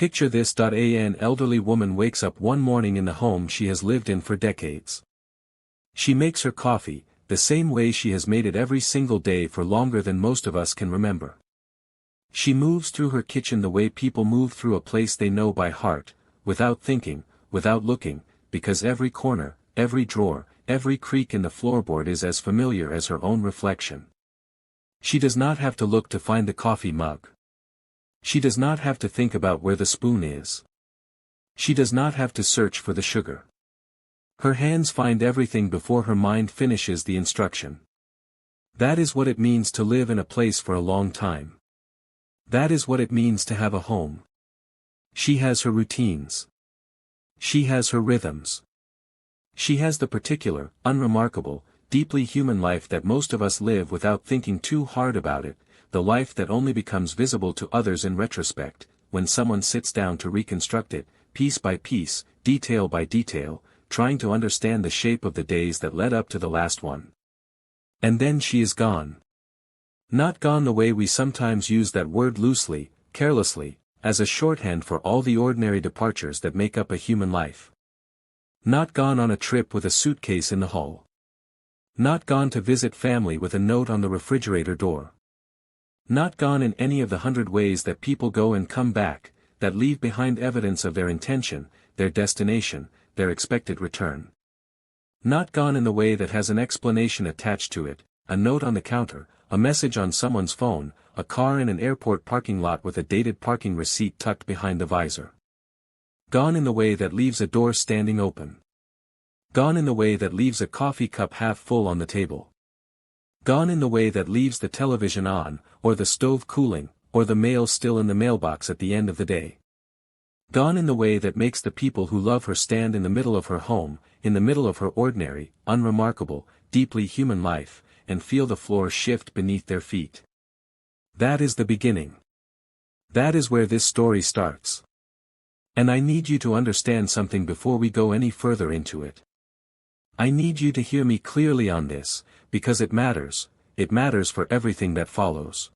Picture this. An elderly woman wakes up one morning in the home she has lived in for decades. She makes her coffee, the same way she has made it every single day for longer than most of us can remember. She moves through her kitchen the way people move through a place they know by heart, without thinking, without looking, because every corner, every drawer, every creak in the floorboard is as familiar as her own reflection. She does not have to look to find the coffee mug. She does not have to think about where the spoon is. She does not have to search for the sugar. Her hands find everything before her mind finishes the instruction. That is what it means to live in a place for a long time. That is what it means to have a home. She has her routines. She has her rhythms. She has the particular, unremarkable, deeply human life that most of us live without thinking too hard about it, the life that only becomes visible to others in retrospect, when someone sits down to reconstruct it, piece by piece, detail by detail, trying to understand the shape of the days that led up to the last one. And then she is gone. Not gone the way we sometimes use that word loosely, carelessly, as a shorthand for all the ordinary departures that make up a human life. Not gone on a trip with a suitcase in the hull. Not gone to visit family with a note on the refrigerator door. Not gone in any of the 100 ways that people go and come back, that leave behind evidence of their intention, their destination, their expected return. Not gone in the way that has an explanation attached to it, a note on the counter, a message on someone's phone, a car in an airport parking lot with a dated parking receipt tucked behind the visor. Gone in the way that leaves a door standing open. Gone in the way that leaves a coffee cup half full on the table. Gone in the way that leaves the television on, or the stove cooling, or the mail still in the mailbox at the end of the day. Gone in the way that makes the people who love her stand in the middle of her home, in the middle of her ordinary, unremarkable, deeply human life, and feel the floor shift beneath their feet. That is the beginning. That is where this story starts. And I need you to understand something before we go any further into it. I need you to hear me clearly on this, because it matters for everything that follows.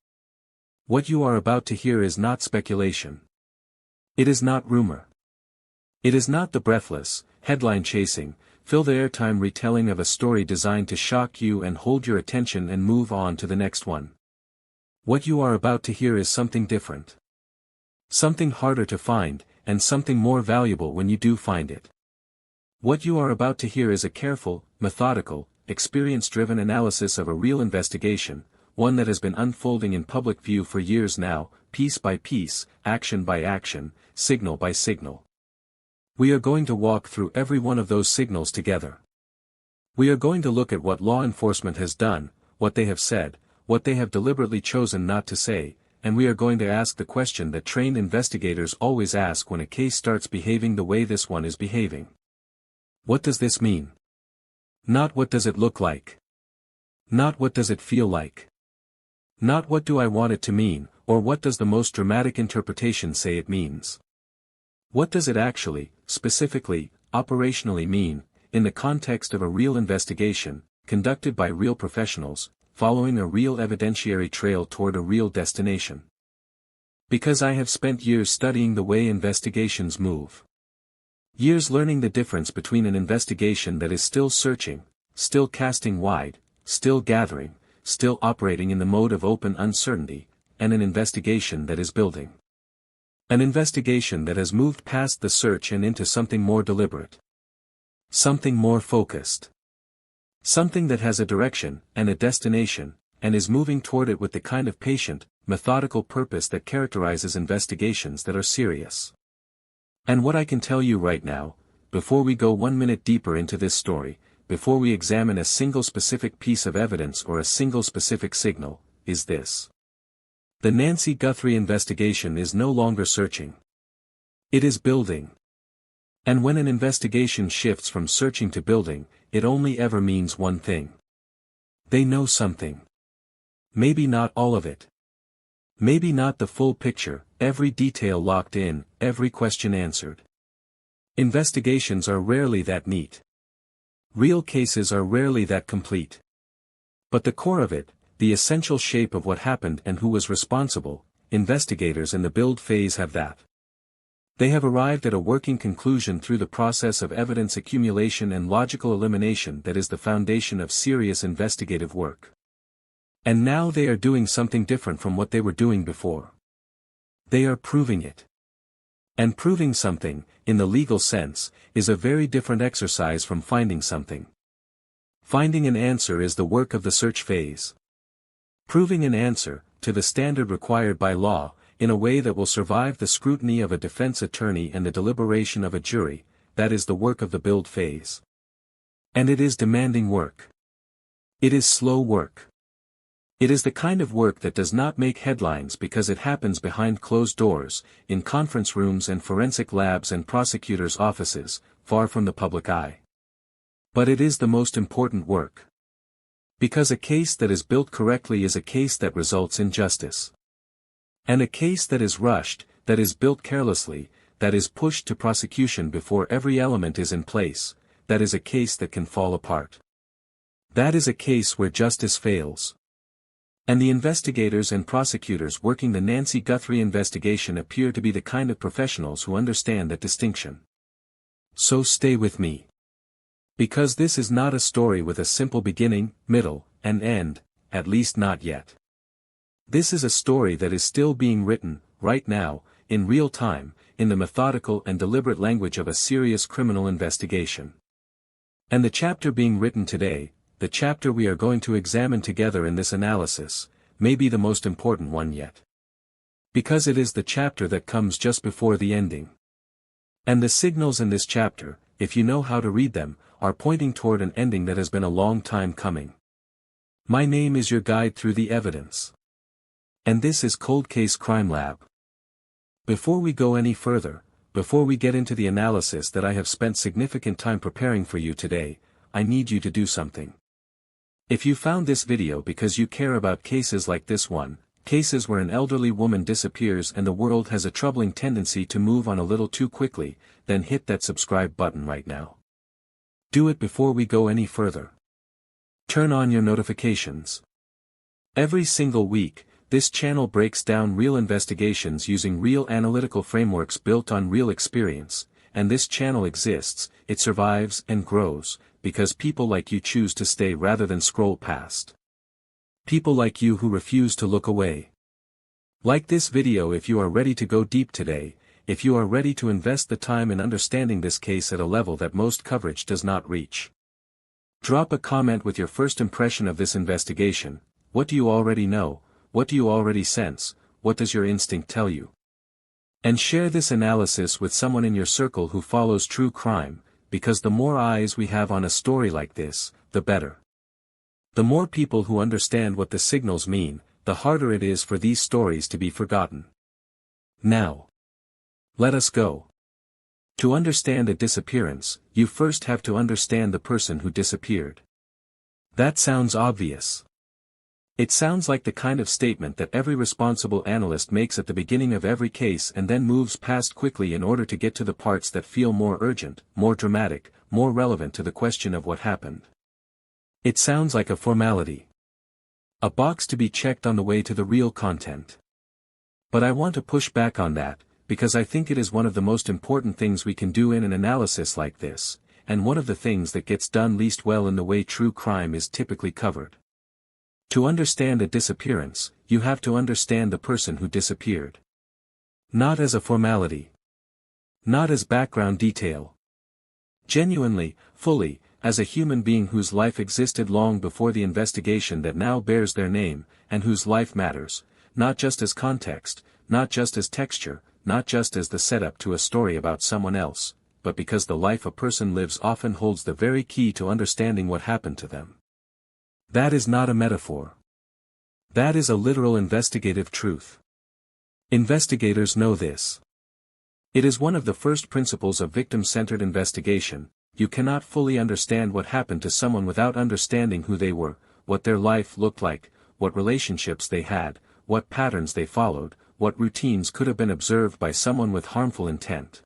What you are about to hear is not speculation. It is not rumor. It is not the breathless, headline-chasing, fill-the-airtime retelling of a story designed to shock you and hold your attention and move on to the next one. What you are about to hear is something different. Something harder to find, and something more valuable when you do find it. What you are about to hear is a careful, methodical, experience-driven analysis of a real investigation, one that has been unfolding in public view for years now, piece by piece, action by action, signal by signal. We are going to walk through every one of those signals together. We are going to look at what law enforcement has done, what they have said, what they have deliberately chosen not to say, and we are going to ask the question that trained investigators always ask when a case starts behaving the way this one is behaving. What does this mean? Not what does it look like? Not what does it feel like? Not what do I want it to mean, or what does the most dramatic interpretation say it means? What does it actually, specifically, operationally mean, in the context of a real investigation, conducted by real professionals, following a real evidentiary trail toward a real destination? Because I have spent years studying the way investigations move. Years learning the difference between an investigation that is still searching, still casting wide, still gathering, still operating in the mode of open uncertainty, and an investigation that is building. An investigation that has moved past the search and into something more deliberate. Something more focused. Something that has a direction, and a destination, and is moving toward it with the kind of patient, methodical purpose that characterizes investigations that are serious. And what I can tell you right now, before we go 1 minute deeper into this story, before we examine a single specific piece of evidence or a single specific signal, is this. The Nancy Guthrie investigation is no longer searching. It is building. And when an investigation shifts from searching to building, it only ever means one thing. They know something. Maybe not all of it. Maybe not the full picture, every detail locked in, every question answered. Investigations are rarely that neat. Real cases are rarely that complete. But the core of it, the essential shape of what happened and who was responsible, investigators in the build phase have that. They have arrived at a working conclusion through the process of evidence accumulation and logical elimination that is the foundation of serious investigative work. And now they are doing something different from what they were doing before. They are proving it. And proving something, in the legal sense, is a very different exercise from finding something. Finding an answer is the work of the search phase. Proving an answer, to the standard required by law, in a way that will survive the scrutiny of a defense attorney and the deliberation of a jury, that is the work of the build phase. And it is demanding work. It is slow work. It is the kind of work that does not make headlines because it happens behind closed doors, in conference rooms and forensic labs and prosecutors' offices, far from the public eye. But it is the most important work. Because a case that is built correctly is a case that results in justice. And a case that is rushed, that is built carelessly, that is pushed to prosecution before every element is in place, that is a case that can fall apart. That is a case where justice fails. And the investigators and prosecutors working the Nancy Guthrie investigation appear to be the kind of professionals who understand that distinction. So stay with me. Because this is not a story with a simple beginning, middle, and end, at least not yet. This is a story that is still being written, right now, in real time, in the methodical and deliberate language of a serious criminal investigation. And the chapter being written today, the chapter we are going to examine together in this analysis, may be the most important one yet. Because it is the chapter that comes just before the ending. And the signals in this chapter, if you know how to read them, are pointing toward an ending that has been a long time coming. My name is your guide through the evidence. And this is Coldcase Crimelab. Before we go any further, before we get into the analysis that I have spent significant time preparing for you today, I need you to do something. If you found this video because you care about cases like this one, cases where an elderly woman disappears and the world has a troubling tendency to move on a little too quickly, then hit that subscribe button right now. Do it before we go any further. Turn on your notifications. Every single week, this channel breaks down real investigations using real analytical frameworks built on real experience, and this channel exists, it survives and grows, because people like you choose to stay rather than scroll past. People like you who refuse to look away. Like this video if you are ready to go deep today, if you are ready to invest the time in understanding this case at a level that most coverage does not reach. Drop a comment with your first impression of this investigation. What do you already know? What do you already sense? What does your instinct tell you? And share this analysis with someone in your circle who follows true crime, because the more eyes we have on a story like this, the better. The more people who understand what the signals mean, the harder it is for these stories to be forgotten. Now, let us go. To understand a disappearance, you first have to understand the person who disappeared. That sounds obvious. It sounds like the kind of statement that every responsible analyst makes at the beginning of every case and then moves past quickly in order to get to the parts that feel more urgent, more dramatic, more relevant to the question of what happened. It sounds like a formality. A box to be checked on the way to the real content. But I want to push back on that, because I think it is one of the most important things we can do in an analysis like this, and one of the things that gets done least well in the way true crime is typically covered. To understand a disappearance, you have to understand the person who disappeared. Not as a formality. Not as background detail. Genuinely, fully, as a human being whose life existed long before the investigation that now bears their name, and whose life matters, not just as context, not just as texture, not just as the setup to a story about someone else, but because the life a person lives often holds the very key to understanding what happened to them. That is not a metaphor. That is a literal investigative truth. Investigators know this. It is one of the first principles of victim-centered investigation. You cannot fully understand what happened to someone without understanding who they were, what their life looked like, what relationships they had, what patterns they followed, what routines could have been observed by someone with harmful intent.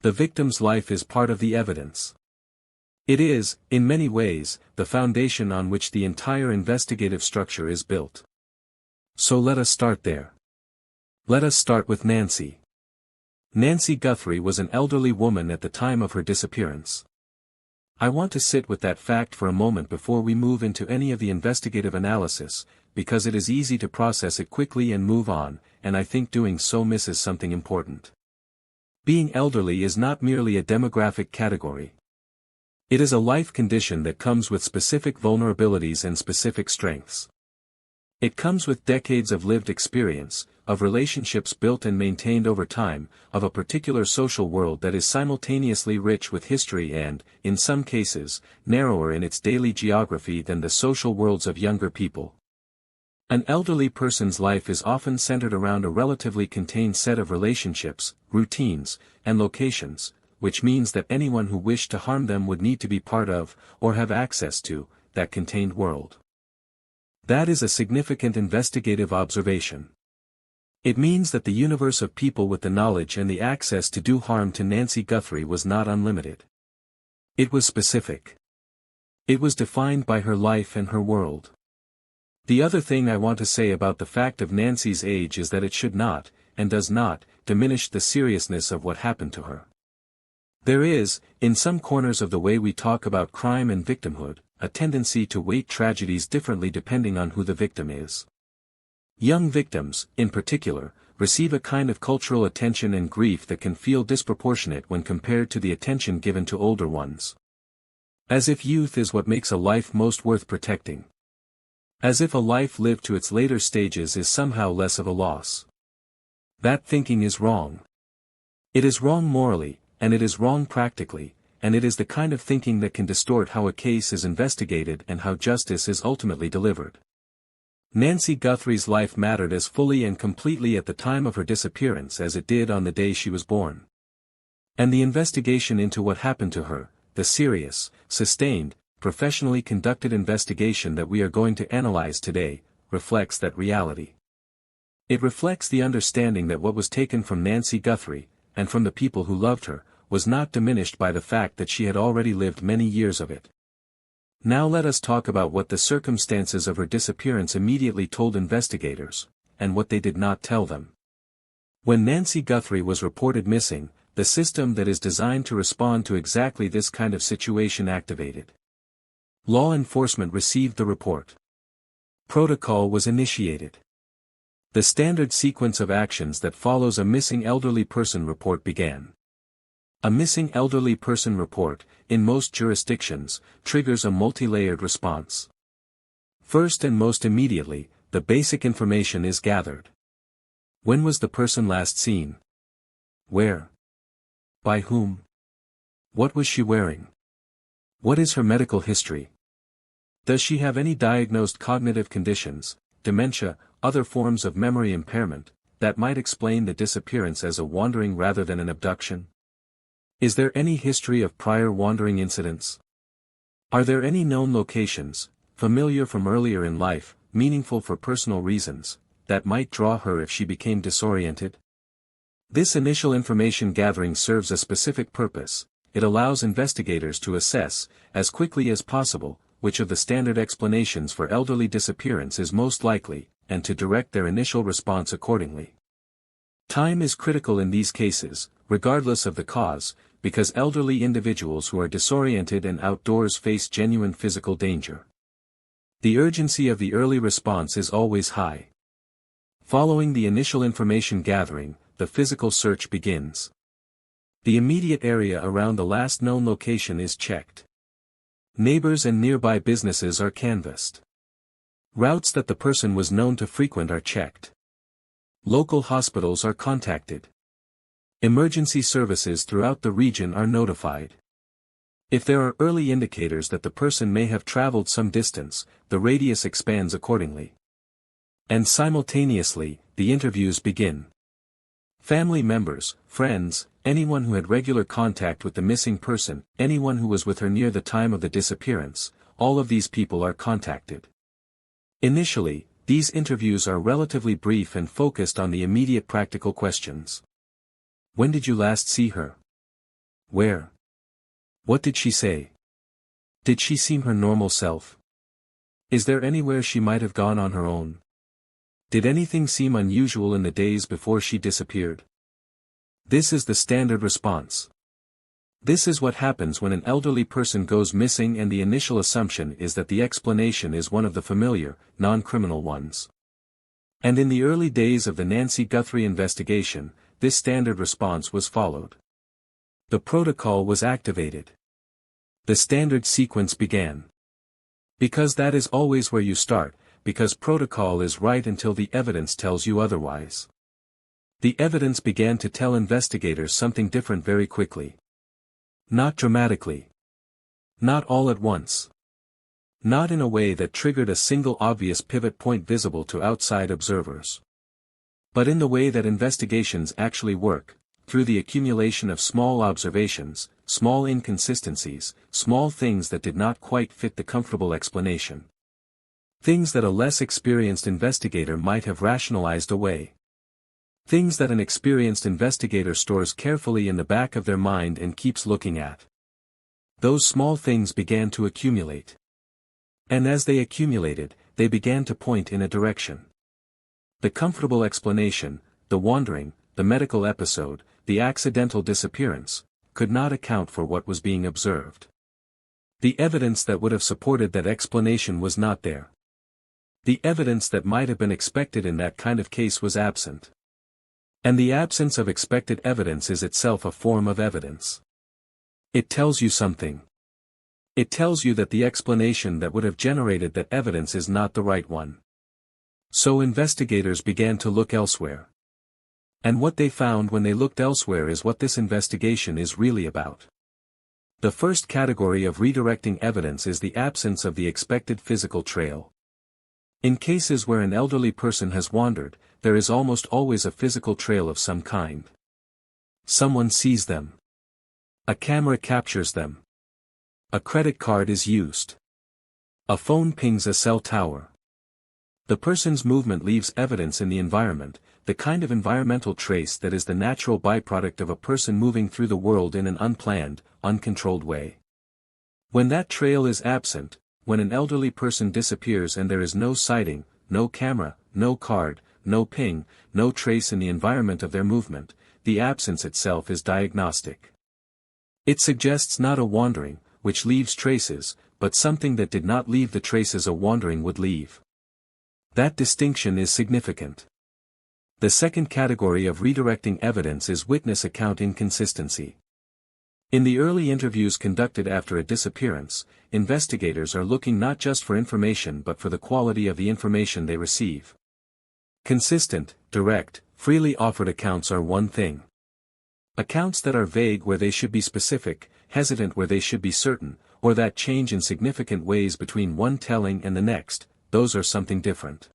The victim's life is part of the evidence. It is, in many ways, the foundation on which the entire investigative structure is built. So let us start there. Let us start with Nancy. Nancy Guthrie was an elderly woman at the time of her disappearance. I want to sit with that fact for a moment before we move into any of the investigative analysis, because it is easy to process it quickly and move on, and I think doing so misses something important. Being elderly is not merely a demographic category. It is a life condition that comes with specific vulnerabilities and specific strengths. It comes with decades of lived experience, of relationships built and maintained over time, of a particular social world that is simultaneously rich with history and, in some cases, narrower in its daily geography than the social worlds of younger people. An elderly person's life is often centered around a relatively contained set of relationships, routines, and locations, which means that anyone who wished to harm them would need to be part of, or have access to, that contained world. That is a significant investigative observation. It means that the universe of people with the knowledge and the access to do harm to Nancy Guthrie was not unlimited. It was specific. It was defined by her life and her world. The other thing I want to say about the fact of Nancy's age is that it should not, and does not, diminish the seriousness of what happened to her. There is, in some corners of the way we talk about crime and victimhood, a tendency to weight tragedies differently depending on who the victim is. Young victims, in particular, receive a kind of cultural attention and grief that can feel disproportionate when compared to the attention given to older ones. As if youth is what makes a life most worth protecting. As if a life lived to its later stages is somehow less of a loss. That thinking is wrong. It is wrong morally, and it is wrong practically, and it is the kind of thinking that can distort how a case is investigated and how justice is ultimately delivered. Nancy Guthrie's life mattered as fully and completely at the time of her disappearance as it did on the day she was born. And the investigation into what happened to her, the serious, sustained, professionally conducted investigation that we are going to analyze today, reflects that reality. It reflects the understanding that what was taken from Nancy Guthrie, and from the people who loved her, was not diminished by the fact that she had already lived many years of it. Now let us talk about what the circumstances of her disappearance immediately told investigators, and what they did not tell them. When Nancy Guthrie was reported missing, the system that is designed to respond to exactly this kind of situation activated. Law enforcement received the report. Protocol was initiated. The standard sequence of actions that follows a missing elderly person report began. A missing elderly person report, in most jurisdictions, triggers a multi-layered response. First and most immediately, the basic information is gathered. When was the person last seen? Where? By whom? What was she wearing? What is her medical history? Does she have any diagnosed cognitive conditions, dementia, other forms of memory impairment, that might explain the disappearance as a wandering rather than an abduction? Is there any history of prior wandering incidents? Are there any known locations, familiar from earlier in life, meaningful for personal reasons, that might draw her if she became disoriented? This initial information gathering serves a specific purpose. It allows investigators to assess, as quickly as possible, which of the standard explanations for elderly disappearance is most likely, and to direct their initial response accordingly. Time is critical in these cases, regardless of the cause, because elderly individuals who are disoriented and outdoors face genuine physical danger. The urgency of the early response is always high. Following the initial information gathering, the physical search begins. The immediate area around the last known location is checked. Neighbors and nearby businesses are canvassed. Routes that the person was known to frequent are checked. Local hospitals are contacted. Emergency services throughout the region are notified. If there are early indicators that the person may have traveled some distance, the radius expands accordingly. And simultaneously, the interviews begin. Family members, friends, anyone who had regular contact with the missing person, anyone who was with her near the time of the disappearance, all of these people are contacted. Initially, these interviews are relatively brief and focused on the immediate practical questions. When did you last see her? Where? What did she say? Did she seem her normal self? Is there anywhere she might have gone on her own? Did anything seem unusual in the days before she disappeared? This is the standard response. This is what happens when an elderly person goes missing, and the initial assumption is that the explanation is one of the familiar, non-criminal ones. And in the early days of the Nancy Guthrie investigation, this standard response was followed. The protocol was activated. The standard sequence began. Because that is always where you start, because protocol is right until the evidence tells you otherwise. The evidence began to tell investigators something different very quickly. Not dramatically. Not all at once. Not in a way that triggered a single obvious pivot point visible to outside observers. But in the way that investigations actually work, through the accumulation of small observations, small inconsistencies, small things that did not quite fit the comfortable explanation. Things that a less experienced investigator might have rationalized away. Things that an experienced investigator stores carefully in the back of their mind and keeps looking at. Those small things began to accumulate. And as they accumulated, they began to point in a direction. The comfortable explanation, the wandering, the medical episode, the accidental disappearance, could not account for what was being observed. The evidence that would have supported that explanation was not there. The evidence that might have been expected in that kind of case was absent. And the absence of expected evidence is itself a form of evidence. It tells you something. It tells you that the explanation that would have generated that evidence is not the right one. So investigators began to look elsewhere. And what they found when they looked elsewhere is what this investigation is really about. The first category of redirecting evidence is the absence of the expected physical trail. In cases where an elderly person has wandered, there is almost always a physical trail of some kind. Someone sees them. A camera captures them. A credit card is used. A phone pings a cell tower. The person's movement leaves evidence in the environment, the kind of environmental trace that is the natural byproduct of a person moving through the world in an unplanned, uncontrolled way. When that trail is absent, when an elderly person disappears and there is no sighting, no camera, no card, no ping, no trace in the environment of their movement, the absence itself is diagnostic. It suggests not a wandering, which leaves traces, but something that did not leave the traces a wandering would leave. That distinction is significant. The second category of redirecting evidence is witness account inconsistency. In the early interviews conducted after a disappearance, investigators are looking not just for information but for the quality of the information they receive. Consistent, direct, freely offered accounts are one thing. Accounts that are vague where they should be specific, hesitant where they should be certain, or that change in significant ways between one telling and the next, those are something different.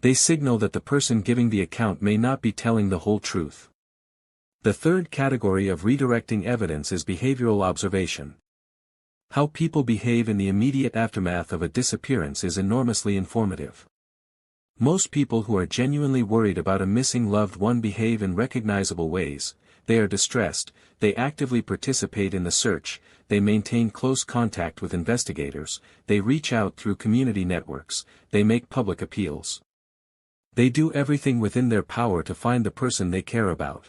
They signal that the person giving the account may not be telling the whole truth. The third category of redirecting evidence is behavioral observation. How people behave in the immediate aftermath of a disappearance is enormously informative. Most people who are genuinely worried about a missing loved one behave in recognizable ways. They are distressed, they actively participate in the search, they maintain close contact with investigators, they reach out through community networks, they make public appeals. They do everything within their power to find the person they care about.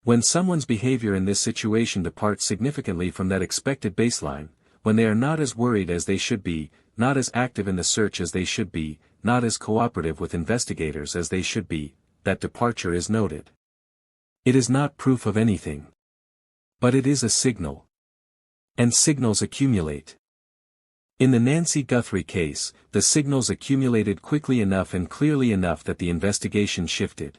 When someone's behavior in this situation departs significantly from that expected baseline, when they are not as worried as they should be, not as active in the search as they should be, not as cooperative with investigators as they should be, that departure is noted. It is not proof of anything. But it is a signal. And signals accumulate. In the Nancy Guthrie case, the signals accumulated quickly enough and clearly enough that the investigation shifted.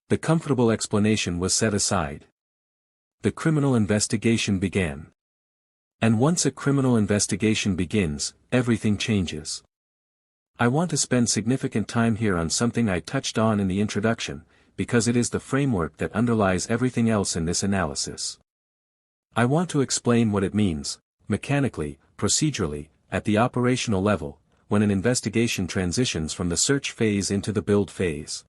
The comfortable explanation was set aside. The criminal investigation began. And once a criminal investigation begins, everything changes. I want to spend significant time here on something I touched on in the introduction, because it is the framework that underlies everything else in this analysis. I want to explain what it means, mechanically, procedurally, at the operational level, when an investigation transitions from the search phase into the build phase.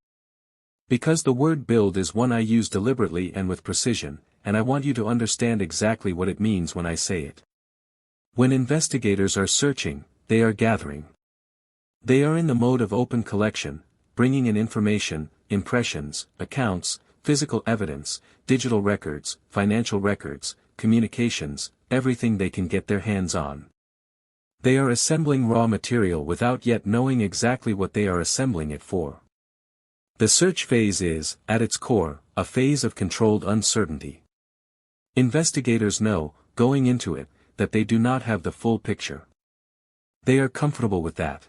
Because the word build is one I use deliberately and with precision, and I want you to understand exactly what it means when I say it. When investigators are searching, they are gathering. They are in the mode of open collection, bringing in information, impressions, accounts, physical evidence, digital records, financial records, communications, everything they can get their hands on. They are assembling raw material without yet knowing exactly what they are assembling it for. The search phase is, at its core, a phase of controlled uncertainty. Investigators know, going into it, that they do not have the full picture. They are comfortable with that.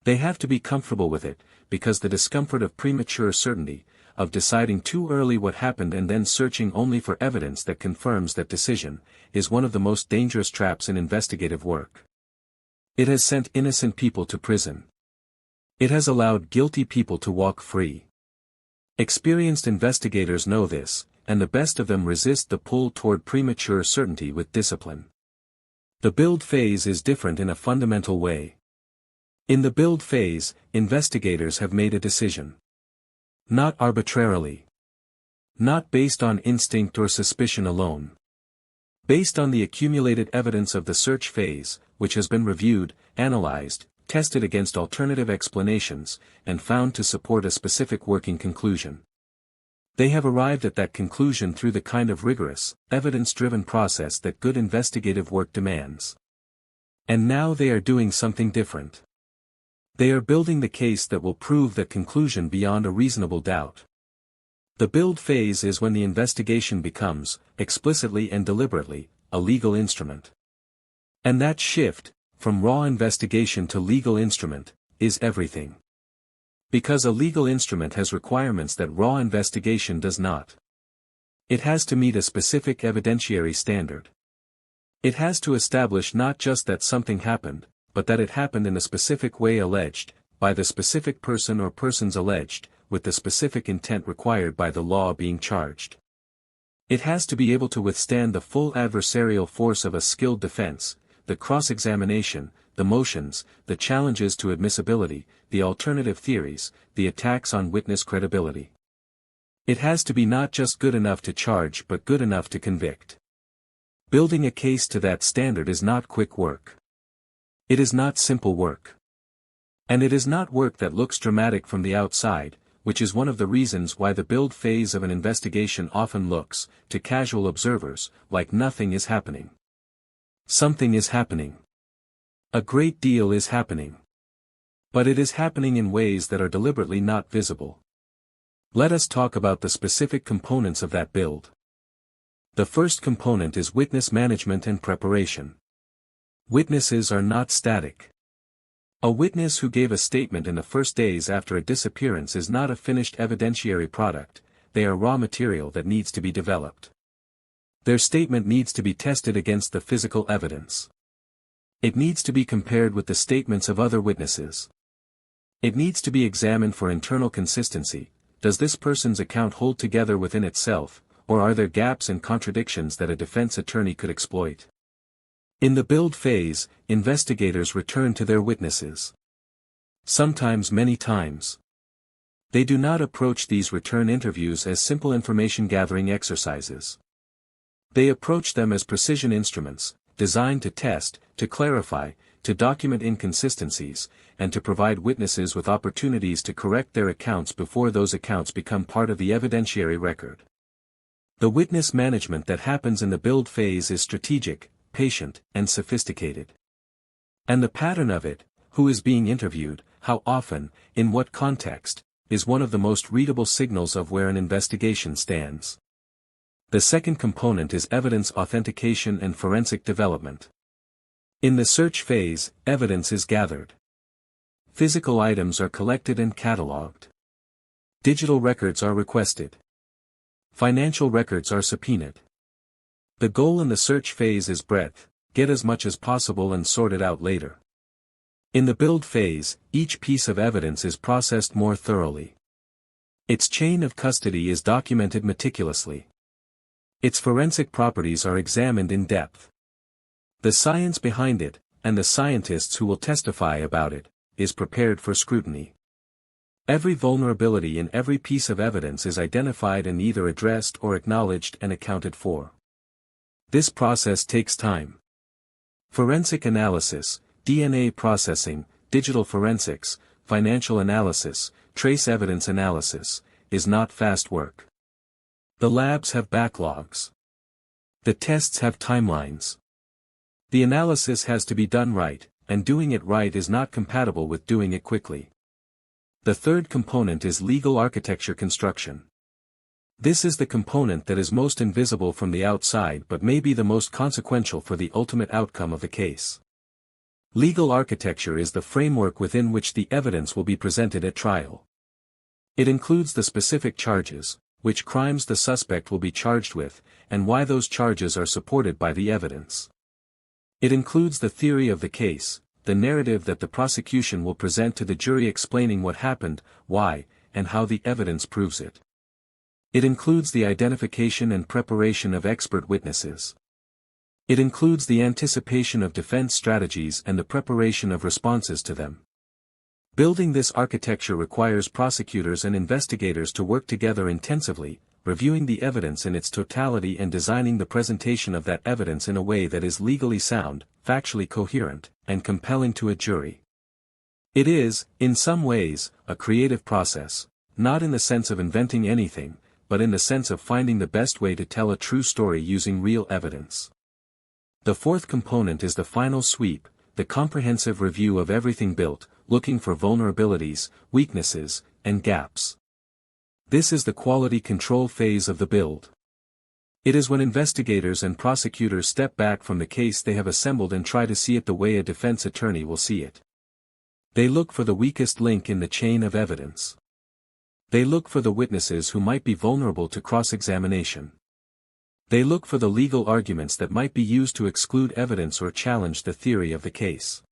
They have to be comfortable with it, because the discomfort of premature certainty, of deciding too early what happened and then searching only for evidence that confirms that decision, is one of the most dangerous traps in investigative work. It has sent innocent people to prison. It has allowed guilty people to walk free. Experienced investigators know this, and the best of them resist the pull toward premature certainty with discipline. The build phase is different in a fundamental way. In the build phase, investigators have made a decision. Not arbitrarily. Not based on instinct or suspicion alone. Based on the accumulated evidence of the search phase, which has been reviewed, analyzed, tested against alternative explanations, and found to support a specific working conclusion. They have arrived at that conclusion through the kind of rigorous, evidence-driven process that good investigative work demands. And now they are doing something different. They are building the case that will prove that conclusion beyond a reasonable doubt. The build phase is when the investigation becomes, explicitly and deliberately, a legal instrument. And that shift, from raw investigation to legal instrument, is everything. Because a legal instrument has requirements that raw investigation does not. It has to meet a specific evidentiary standard. It has to establish not just that something happened, but that it happened in a specific way alleged, by the specific person or persons alleged, with the specific intent required by the law being charged. It has to be able to withstand the full adversarial force of a skilled defense, the cross-examination, the motions, the challenges to admissibility, the alternative theories, the attacks on witness credibility. It has to be not just good enough to charge but good enough to convict. Building a case to that standard is not quick work. It is not simple work. And it is not work that looks dramatic from the outside, which is one of the reasons why the build phase of an investigation often looks, to casual observers, like nothing is happening. Something is happening. A great deal is happening. But it is happening in ways that are deliberately not visible. Let us talk about the specific components of that build. The first component is witness management and preparation. Witnesses are not static. A witness who gave a statement in the first days after a disappearance is not a finished evidentiary product, they are raw material that needs to be developed. Their statement needs to be tested against the physical evidence. It needs to be compared with the statements of other witnesses. It needs to be examined for internal consistency. Does this person's account hold together within itself, or are there gaps and contradictions that a defense attorney could exploit? In the build phase, investigators return to their witnesses. Sometimes many times. They do not approach these return interviews as simple information gathering exercises. They approach them as precision instruments, designed to test, to clarify, to document inconsistencies, and to provide witnesses with opportunities to correct their accounts before those accounts become part of the evidentiary record. The witness management that happens in the build phase is strategic, patient, and sophisticated. And the pattern of it, who is being interviewed, how often, in what context, is one of the most readable signals of where an investigation stands. The second component is evidence authentication and forensic development. In the search phase, evidence is gathered. Physical items are collected and catalogued. Digital records are requested. Financial records are subpoenaed. The goal in the search phase is breadth, get as much as possible and sort it out later. In the build phase, each piece of evidence is processed more thoroughly. Its chain of custody is documented meticulously. Its forensic properties are examined in depth. The science behind it, and the scientists who will testify about it, is prepared for scrutiny. Every vulnerability in every piece of evidence is identified and either addressed or acknowledged and accounted for. This process takes time. Forensic analysis, DNA processing, digital forensics, financial analysis, trace evidence analysis, is not fast work. The labs have backlogs. The tests have timelines. The analysis has to be done right, and doing it right is not compatible with doing it quickly. The third component is legal architecture construction. This is the component that is most invisible from the outside but may be the most consequential for the ultimate outcome of the case. Legal architecture is the framework within which the evidence will be presented at trial. It includes the specific charges, which crimes the suspect will be charged with, and why those charges are supported by the evidence. It includes the theory of the case, the narrative that the prosecution will present to the jury explaining what happened, why, and how the evidence proves it. It includes the identification and preparation of expert witnesses. It includes the anticipation of defense strategies and the preparation of responses to them. Building this architecture requires prosecutors and investigators to work together intensively, reviewing the evidence in its totality and designing the presentation of that evidence in a way that is legally sound, factually coherent, and compelling to a jury. It is, in some ways, a creative process, not in the sense of inventing anything, but in the sense of finding the best way to tell a true story using real evidence. The fourth component is the final sweep, the comprehensive review of everything built, looking for vulnerabilities, weaknesses, and gaps. This is the quality control phase of the build. It is when investigators and prosecutors step back from the case they have assembled and try to see it the way a defense attorney will see it. They look for the weakest link in the chain of evidence. They look for the witnesses who might be vulnerable to cross-examination. They look for the legal arguments that might be used to exclude evidence or challenge the theory of the case.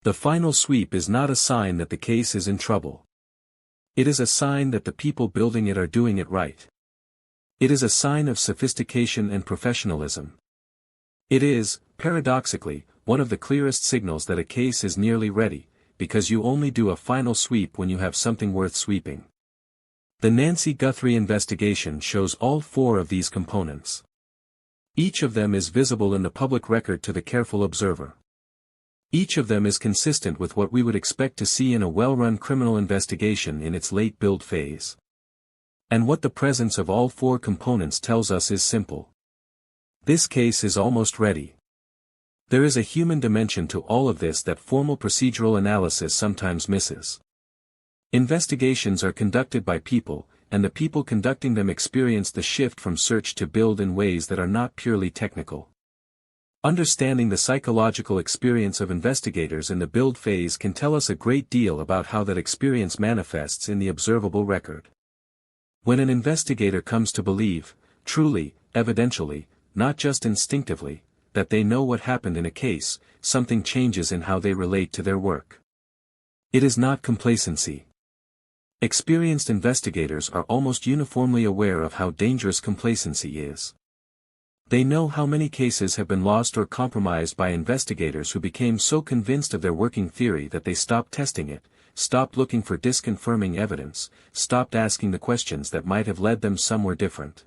The final sweep is not a sign that the case is in trouble. It is a sign that the people building it are doing it right. It is a sign of sophistication and professionalism. It is, paradoxically, one of the clearest signals that a case is nearly ready, because you only do a final sweep when you have something worth sweeping. The Nancy Guthrie investigation shows all four of these components. Each of them is visible in the public record to the careful observer. Each of them is consistent with what we would expect to see in a well-run criminal investigation in its late build phase. And what the presence of all four components tells us is simple. This case is almost ready. There is a human dimension to all of this that formal procedural analysis sometimes misses. Investigations are conducted by people, and the people conducting them experience the shift from search to build in ways that are not purely technical. Understanding the psychological experience of investigators in the build phase can tell us a great deal about how that experience manifests in the observable record. When an investigator comes to believe, truly, evidentially, not just instinctively, that they know what happened in a case, something changes in how they relate to their work. It is not complacency. Experienced investigators are almost uniformly aware of how dangerous complacency is. They know how many cases have been lost or compromised by investigators who became so convinced of their working theory that they stopped testing it, stopped looking for disconfirming evidence, stopped asking the questions that might have led them somewhere different.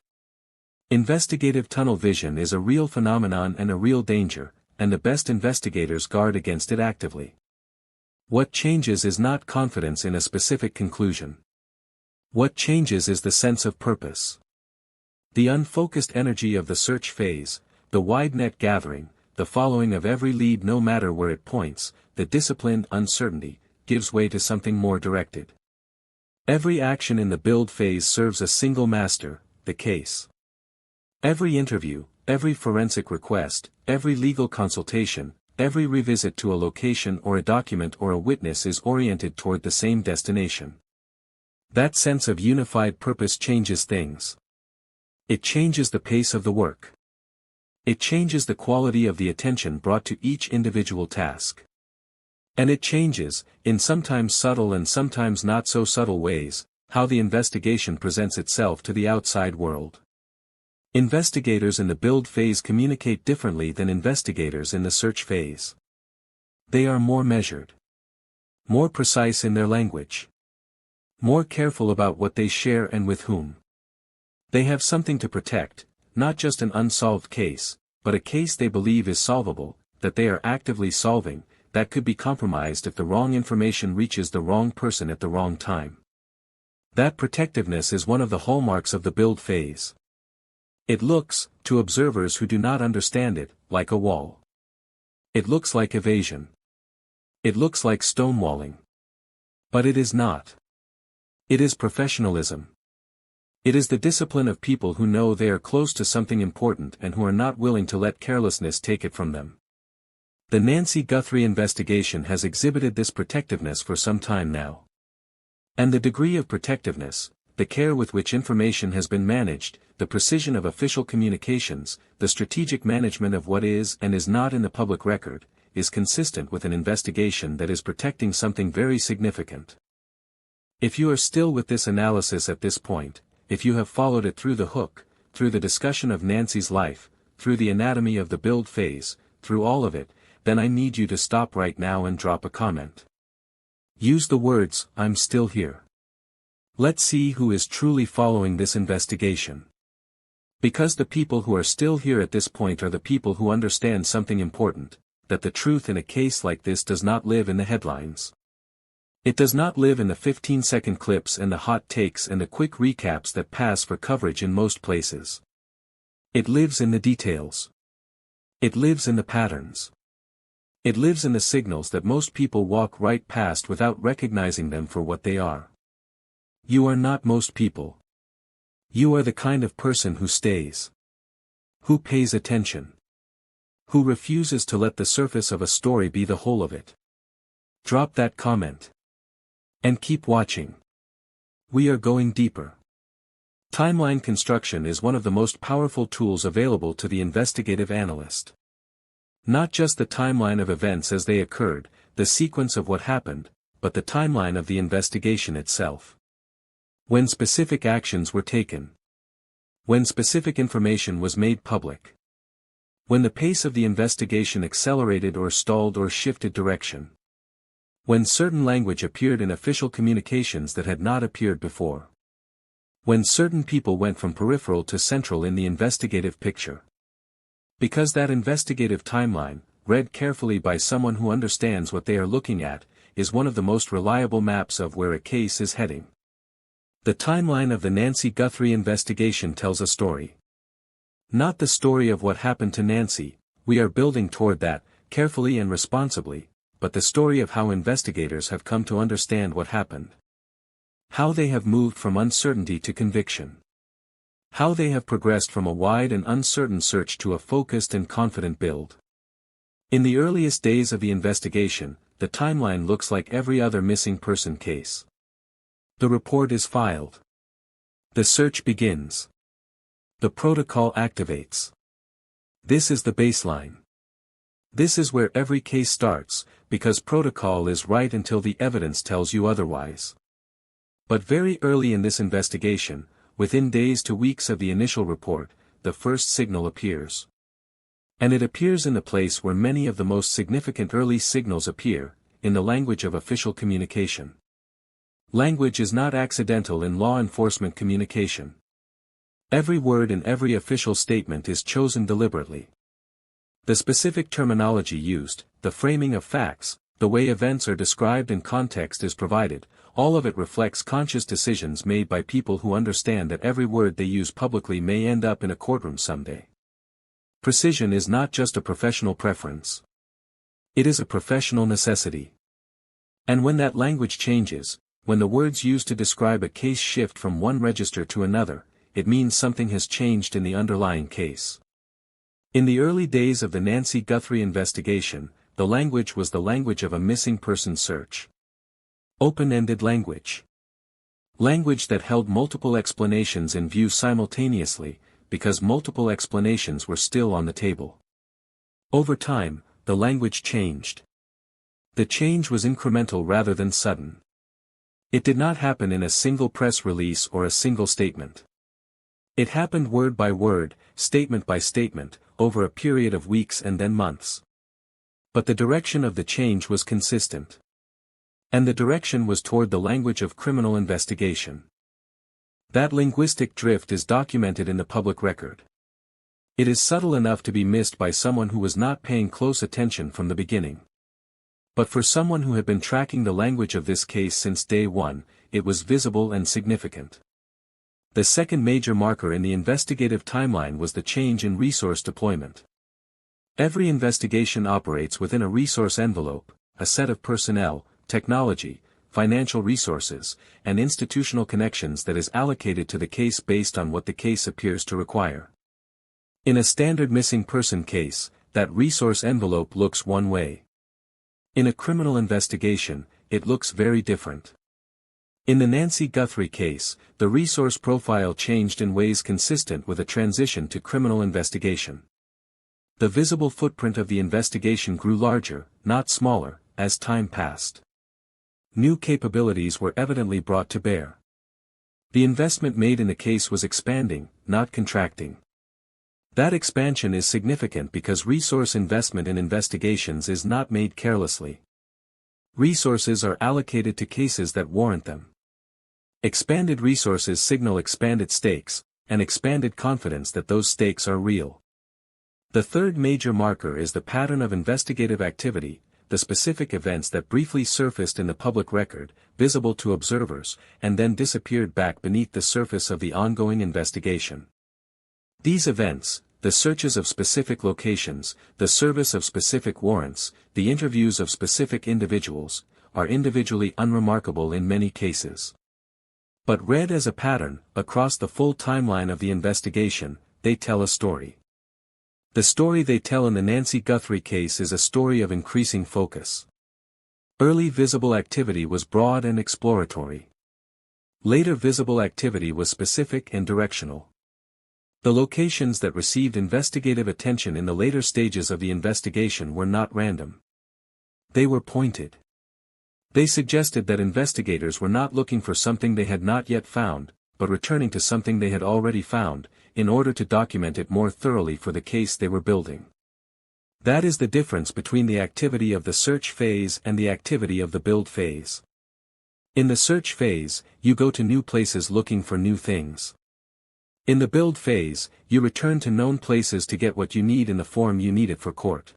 Investigative tunnel vision is a real phenomenon and a real danger, and the best investigators guard against it actively. What changes is not confidence in a specific conclusion. What changes is the sense of purpose. The unfocused energy of the search phase, the wide net gathering, the following of every lead no matter where it points, the disciplined uncertainty, gives way to something more directed. Every action in the build phase serves a single master, the case. Every interview, every forensic request, every legal consultation, every revisit to a location or a document or a witness is oriented toward the same destination. That sense of unified purpose changes things. It changes the pace of the work. It changes the quality of the attention brought to each individual task. And it changes, in sometimes subtle and sometimes not so subtle ways, how the investigation presents itself to the outside world. Investigators in the build phase communicate differently than investigators in the search phase. They are more measured. More precise in their language. More careful about what they share and with whom. They have something to protect, not just an unsolved case, but a case they believe is solvable, that they are actively solving, that could be compromised if the wrong information reaches the wrong person at the wrong time. That protectiveness is one of the hallmarks of the build phase. It looks, to observers who do not understand it, like a wall. It looks like evasion. It looks like stonewalling. But it is not. It is professionalism. It is the discipline of people who know they are close to something important and who are not willing to let carelessness take it from them. The Nancy Guthrie investigation has exhibited this protectiveness for some time now. And the degree of protectiveness, the care with which information has been managed, the precision of official communications, the strategic management of what is and is not in the public record, is consistent with an investigation that is protecting something very significant. If you are still with this analysis at this point, if you have followed it through the hook, through the discussion of Nancy's life, through the anatomy of the build phase, through all of it, then I need you to stop right now and drop a comment. Use the words, "I'm still here." Let's see who is truly following this investigation. Because the people who are still here at this point are the people who understand something important, that the truth in a case like this does not live in the headlines. It does not live in the 15-second clips and the hot takes and the quick recaps that pass for coverage in most places. It lives in the details. It lives in the patterns. It lives in the signals that most people walk right past without recognizing them for what they are. You are not most people. You are the kind of person who stays. Who pays attention. Who refuses to let the surface of a story be the whole of it. Drop that comment. And keep watching. We are going deeper. Timeline construction is one of the most powerful tools available to the investigative analyst. Not just the timeline of events as they occurred, the sequence of what happened, but the timeline of the investigation itself. When specific actions were taken. When specific information was made public. When the pace of the investigation accelerated or stalled or shifted direction. When certain language appeared in official communications that had not appeared before. When certain people went from peripheral to central in the investigative picture. Because that investigative timeline, read carefully by someone who understands what they are looking at, is one of the most reliable maps of where a case is heading. The timeline of the Nancy Guthrie investigation tells a story. Not the story of what happened to Nancy, we are building toward that, carefully and responsibly, but the story of how investigators have come to understand what happened. How they have moved from uncertainty to conviction. How they have progressed from a wide and uncertain search to a focused and confident build. In the earliest days of the investigation, the timeline looks like every other missing person case. The report is filed. The search begins. The protocol activates. This is the baseline. This is where every case starts, because protocol is right until the evidence tells you otherwise. But very early in this investigation, within days to weeks of the initial report, the first signal appears. And it appears in the place where many of the most significant early signals appear, in the language of official communication. Language is not accidental in law enforcement communication. Every word in every official statement is chosen deliberately. The specific terminology used, the framing of facts, the way events are described and context is provided, all of it reflects conscious decisions made by people who understand that every word they use publicly may end up in a courtroom someday. Precision is not just a professional preference. It is a professional necessity. And when that language changes, when the words used to describe a case shift from one register to another, it means something has changed in the underlying case. In the early days of the Nancy Guthrie investigation, the language was the language of a missing person search. Open-ended language. Language that held multiple explanations in view simultaneously, because multiple explanations were still on the table. Over time, the language changed. The change was incremental rather than sudden. It did not happen in a single press release or a single statement. It happened word by word, statement by statement, over a period of weeks and then months. But the direction of the change was consistent. And the direction was toward the language of criminal investigation. That linguistic drift is documented in the public record. It is subtle enough to be missed by someone who was not paying close attention from the beginning. But for someone who had been tracking the language of this case since day one, it was visible and significant. The second major marker in the investigative timeline was the change in resource deployment. Every investigation operates within a resource envelope, a set of personnel, technology, financial resources, and institutional connections that is allocated to the case based on what the case appears to require. In a standard missing person case, that resource envelope looks one way. In a criminal investigation, it looks very different. In the Nancy Guthrie case, the resource profile changed in ways consistent with a transition to criminal investigation. The visible footprint of the investigation grew larger, not smaller, as time passed. New capabilities were evidently brought to bear. The investment made in the case was expanding, not contracting. That expansion is significant because resource investment in investigations is not made carelessly. Resources are allocated to cases that warrant them. Expanded resources signal expanded stakes, and expanded confidence that those stakes are real. The third major marker is the pattern of investigative activity, the specific events that briefly surfaced in the public record, visible to observers, and then disappeared back beneath the surface of the ongoing investigation. These events, the searches of specific locations, the service of specific warrants, the interviews of specific individuals, are individually unremarkable in many cases. But read as a pattern, across the full timeline of the investigation, they tell a story. The story they tell in the Nancy Guthrie case is a story of increasing focus. Early visible activity was broad and exploratory. Later visible activity was specific and directional. The locations that received investigative attention in the later stages of the investigation were not random. They were pointed. They suggested that investigators were not looking for something they had not yet found, but returning to something they had already found, in order to document it more thoroughly for the case they were building. That is the difference between the activity of the search phase and the activity of the build phase. In the search phase, you go to new places looking for new things. In the build phase, you return to known places to get what you need in the form you need it for court.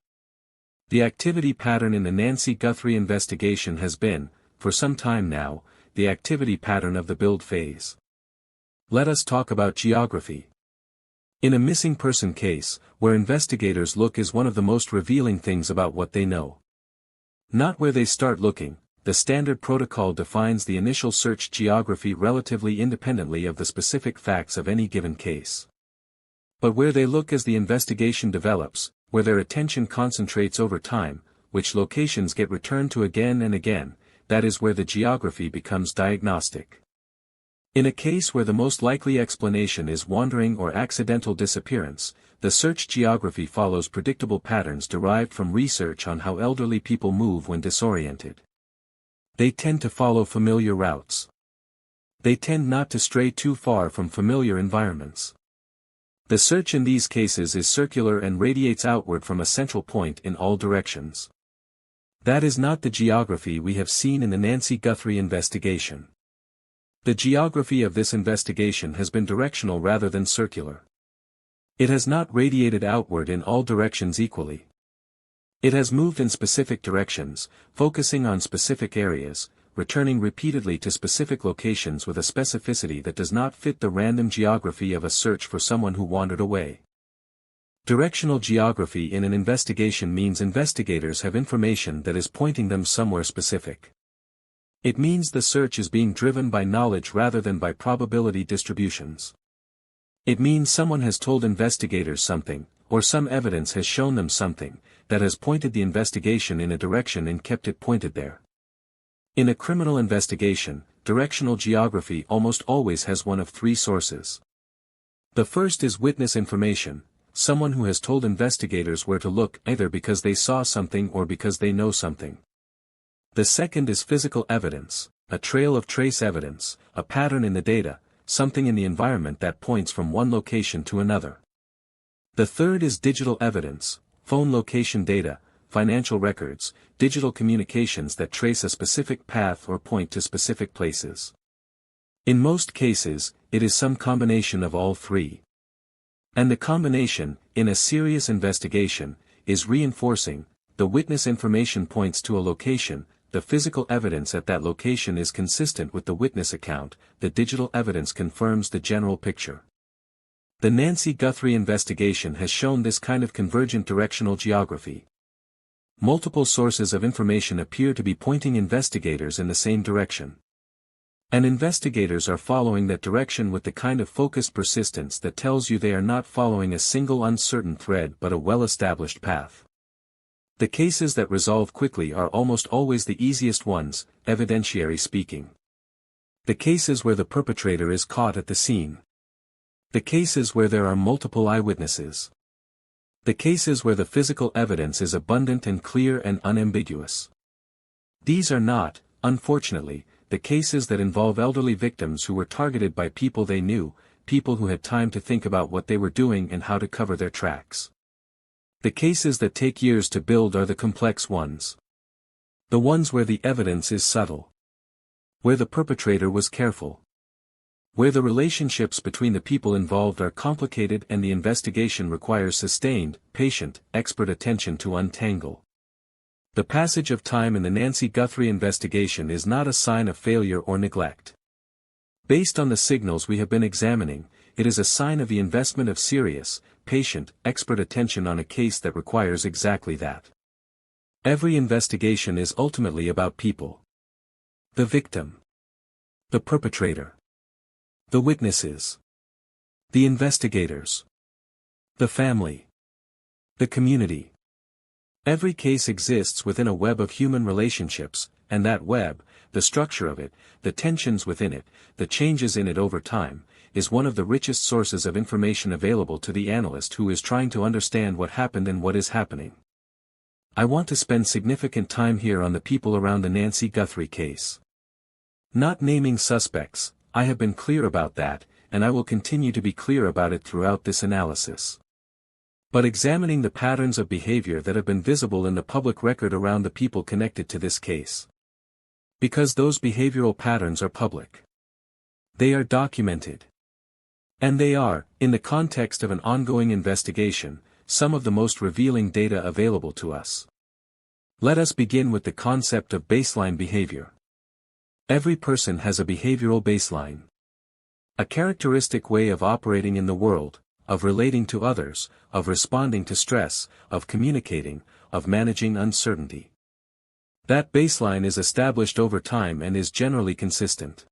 The activity pattern in the Nancy Guthrie investigation has been, for some time now, the activity pattern of the build phase. Let us talk about geography. In a missing person case, where investigators look is one of the most revealing things about what they know. Not where they start looking, the standard protocol defines the initial search geography relatively independently of the specific facts of any given case. But where they look as the investigation develops, where their attention concentrates over time, which locations get returned to again and again, that is where the geography becomes diagnostic. In a case where the most likely explanation is wandering or accidental disappearance, the search geography follows predictable patterns derived from research on how elderly people move when disoriented. They tend to follow familiar routes. They tend not to stray too far from familiar environments. The search in these cases is circular and radiates outward from a central point in all directions. That is not the geography we have seen in the Nancy Guthrie investigation. The geography of this investigation has been directional rather than circular. It has not radiated outward in all directions equally. It has moved in specific directions, focusing on specific areas, returning repeatedly to specific locations with a specificity that does not fit the random geography of a search for someone who wandered away. Directional geography in an investigation means investigators have information that is pointing them somewhere specific. It means the search is being driven by knowledge rather than by probability distributions. It means someone has told investigators something, or some evidence has shown them something, that has pointed the investigation in a direction and kept it pointed there. In a criminal investigation, directional geography almost always has one of three sources. The first is witness information, someone who has told investigators where to look either because they saw something or because they know something. The second is physical evidence, a trail of trace evidence, a pattern in the data, something in the environment that points from one location to another. The third is digital evidence, phone location data, financial records, digital communications that trace a specific path or point to specific places. In most cases, it is some combination of all three. And the combination, in a serious investigation, is reinforcing. The witness information points to a location, the physical evidence at that location is consistent with the witness account, the digital evidence confirms the general picture. The Nancy Guthrie investigation has shown this kind of convergent directional geography. Multiple sources of information appear to be pointing investigators in the same direction. And investigators are following that direction with the kind of focused persistence that tells you they are not following a single uncertain thread but a well-established path. The cases that resolve quickly are almost always the easiest ones, evidentiary speaking. The cases where the perpetrator is caught at the scene. The cases where there are multiple eyewitnesses. The cases where the physical evidence is abundant and clear and unambiguous. These are not, unfortunately, the cases that involve elderly victims who were targeted by people they knew, people who had time to think about what they were doing and how to cover their tracks. The cases that take years to build are the complex ones. The ones where the evidence is subtle. Where the perpetrator was careful. Where the relationships between the people involved are complicated and the investigation requires sustained, patient, expert attention to untangle. The passage of time in the Nancy Guthrie investigation is not a sign of failure or neglect. Based on the signals we have been examining, it is a sign of the investment of serious, patient, expert attention on a case that requires exactly that. Every investigation is ultimately about people. The victim. The perpetrator. The witnesses. The investigators. The family. The community. Every case exists within a web of human relationships, and that web, the structure of it, the tensions within it, the changes in it over time, is one of the richest sources of information available to the analyst who is trying to understand what happened and what is happening. I want to spend significant time here on the people around the Nancy Guthrie case. Not naming suspects, I have been clear about that, and I will continue to be clear about it throughout this analysis. But examining the patterns of behavior that have been visible in the public record around the people connected to this case. Because those behavioral patterns are public. They are documented. And they are, in the context of an ongoing investigation, some of the most revealing data available to us. Let us begin with the concept of baseline behavior. Every person has a behavioral baseline. A characteristic way of operating in the world, of relating to others, of responding to stress, of communicating, of managing uncertainty. That baseline is established over time and is generally consistent.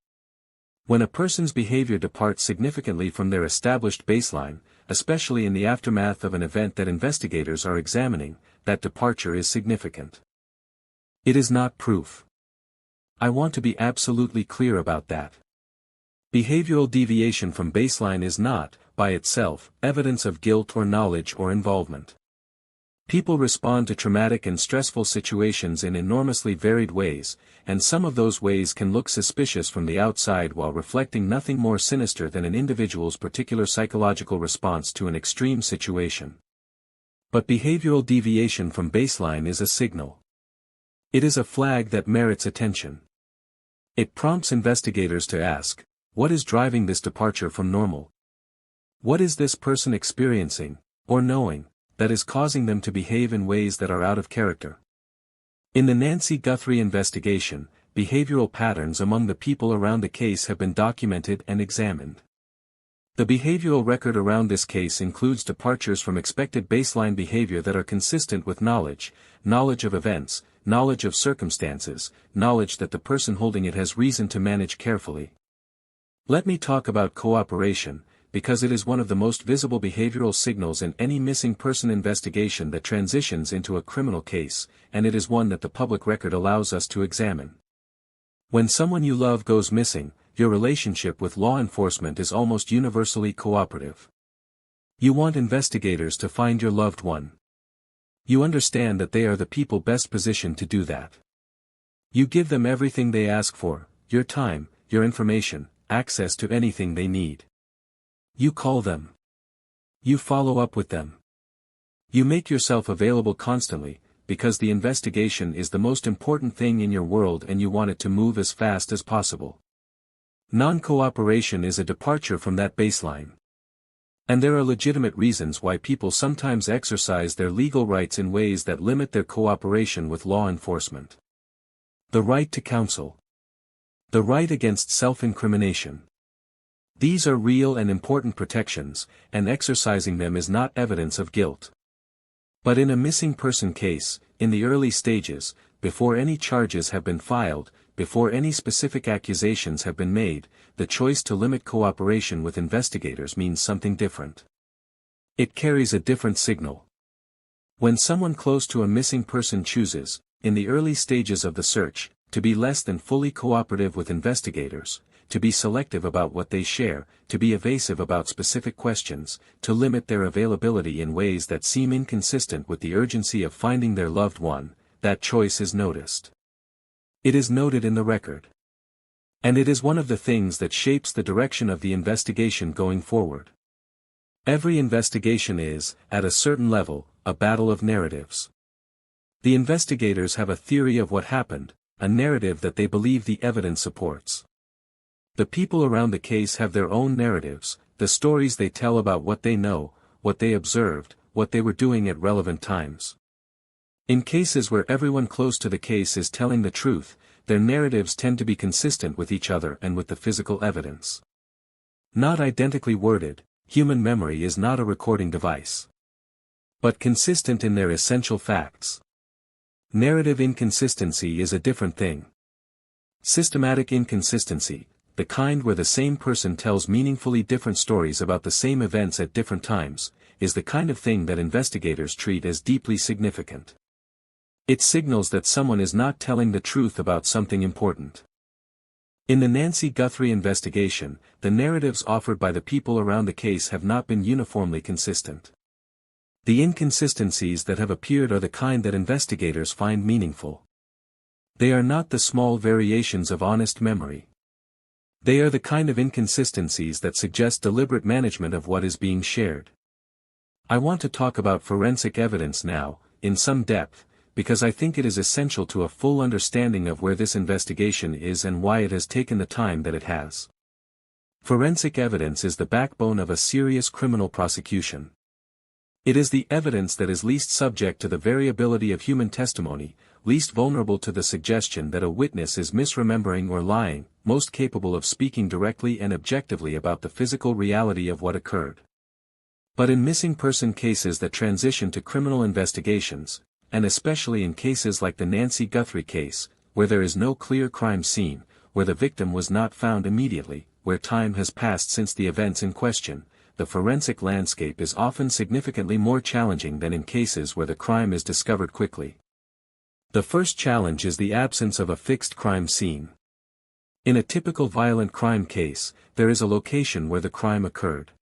When a person's behavior departs significantly from their established baseline, especially in the aftermath of an event that investigators are examining, that departure is significant. It is not proof. I want to be absolutely clear about that. Behavioral deviation from baseline is not, by itself, evidence of guilt or knowledge or involvement. People respond to traumatic and stressful situations in enormously varied ways, and some of those ways can look suspicious from the outside while reflecting nothing more sinister than an individual's particular psychological response to an extreme situation. But behavioral deviation from baseline is a signal. It is a flag that merits attention. It prompts investigators to ask, what is driving this departure from normal? What is this person experiencing, or knowing, that is causing them to behave in ways that are out of character? In the Nancy Guthrie investigation, behavioral patterns among the people around the case have been documented and examined. The behavioral record around this case includes departures from expected baseline behavior that are consistent with knowledge of events, knowledge of circumstances, knowledge that the person holding it has reason to manage carefully. Let me talk about cooperation, because it is one of the most visible behavioral signals in any missing person investigation that transitions into a criminal case, and it is one that the public record allows us to examine. When someone you love goes missing, your relationship with law enforcement is almost universally cooperative. You want investigators to find your loved one. You understand that they are the people best positioned to do that. You give them everything they ask for, your time, your information, access to anything they need. You call them. You follow up with them. You make yourself available constantly, because the investigation is the most important thing in your world and you want it to move as fast as possible. Non-cooperation is a departure from that baseline. And there are legitimate reasons why people sometimes exercise their legal rights in ways that limit their cooperation with law enforcement. The right to counsel. The right against self-incrimination. These are real and important protections, and exercising them is not evidence of guilt. But in a missing person case, in the early stages, before any charges have been filed, before any specific accusations have been made, the choice to limit cooperation with investigators means something different. It carries a different signal. When someone close to a missing person chooses, in the early stages of the search, to be less than fully cooperative with investigators, to be selective about what they share, to be evasive about specific questions, to limit their availability in ways that seem inconsistent with the urgency of finding their loved one, that choice is noticed. It is noted in the record. And it is one of the things that shapes the direction of the investigation going forward. Every investigation is, at a certain level, a battle of narratives. The investigators have a theory of what happened, a narrative that they believe the evidence supports. The people around the case have their own narratives, the stories they tell about what they know, what they observed, what they were doing at relevant times. In cases where everyone close to the case is telling the truth, their narratives tend to be consistent with each other and with the physical evidence. Not identically worded, human memory is not a recording device. But consistent in their essential facts. Narrative inconsistency is a different thing. Systematic inconsistency, the kind where the same person tells meaningfully different stories about the same events at different times, is the kind of thing that investigators treat as deeply significant. It signals that someone is not telling the truth about something important. In the Nancy Guthrie investigation, the narratives offered by the people around the case have not been uniformly consistent. The inconsistencies that have appeared are the kind that investigators find meaningful. They are not the small variations of honest memory. They are the kind of inconsistencies that suggest deliberate management of what is being shared. I want to talk about forensic evidence now, in some depth, because I think it is essential to a full understanding of where this investigation is and why it has taken the time that it has. Forensic evidence is the backbone of a serious criminal prosecution. It is the evidence that is least subject to the variability of human testimony, least vulnerable to the suggestion that a witness is misremembering or lying, most capable of speaking directly and objectively about the physical reality of what occurred. But in missing person cases that transition to criminal investigations, and especially in cases like the Nancy Guthrie case, where there is no clear crime scene, where the victim was not found immediately, where time has passed since the events in question, the forensic landscape is often significantly more challenging than in cases where the crime is discovered quickly. The first challenge is the absence of a fixed crime scene. In a typical violent crime case, there is a location where the crime occurred.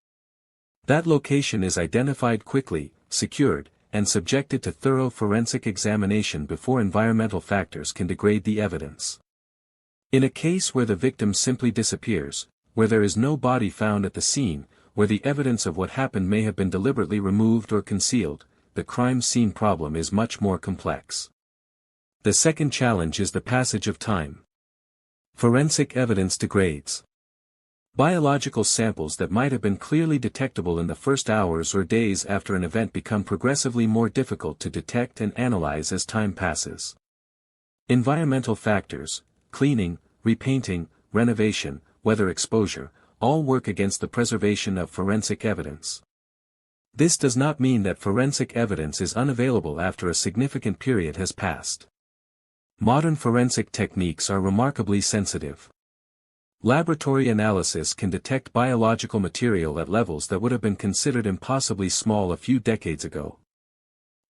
That location is identified quickly, secured, and subjected to thorough forensic examination before environmental factors can degrade the evidence. In a case where the victim simply disappears, where there is no body found at the scene, where the evidence of what happened may have been deliberately removed or concealed, the crime scene problem is much more complex. The second challenge is the passage of time. Forensic evidence degrades. Biological samples that might have been clearly detectable in the first hours or days after an event become progressively more difficult to detect and analyze as time passes. Environmental factors, cleaning, repainting, renovation, weather exposure, all work against the preservation of forensic evidence. This does not mean that forensic evidence is unavailable after a significant period has passed. Modern forensic techniques are remarkably sensitive. Laboratory analysis can detect biological material at levels that would have been considered impossibly small a few decades ago.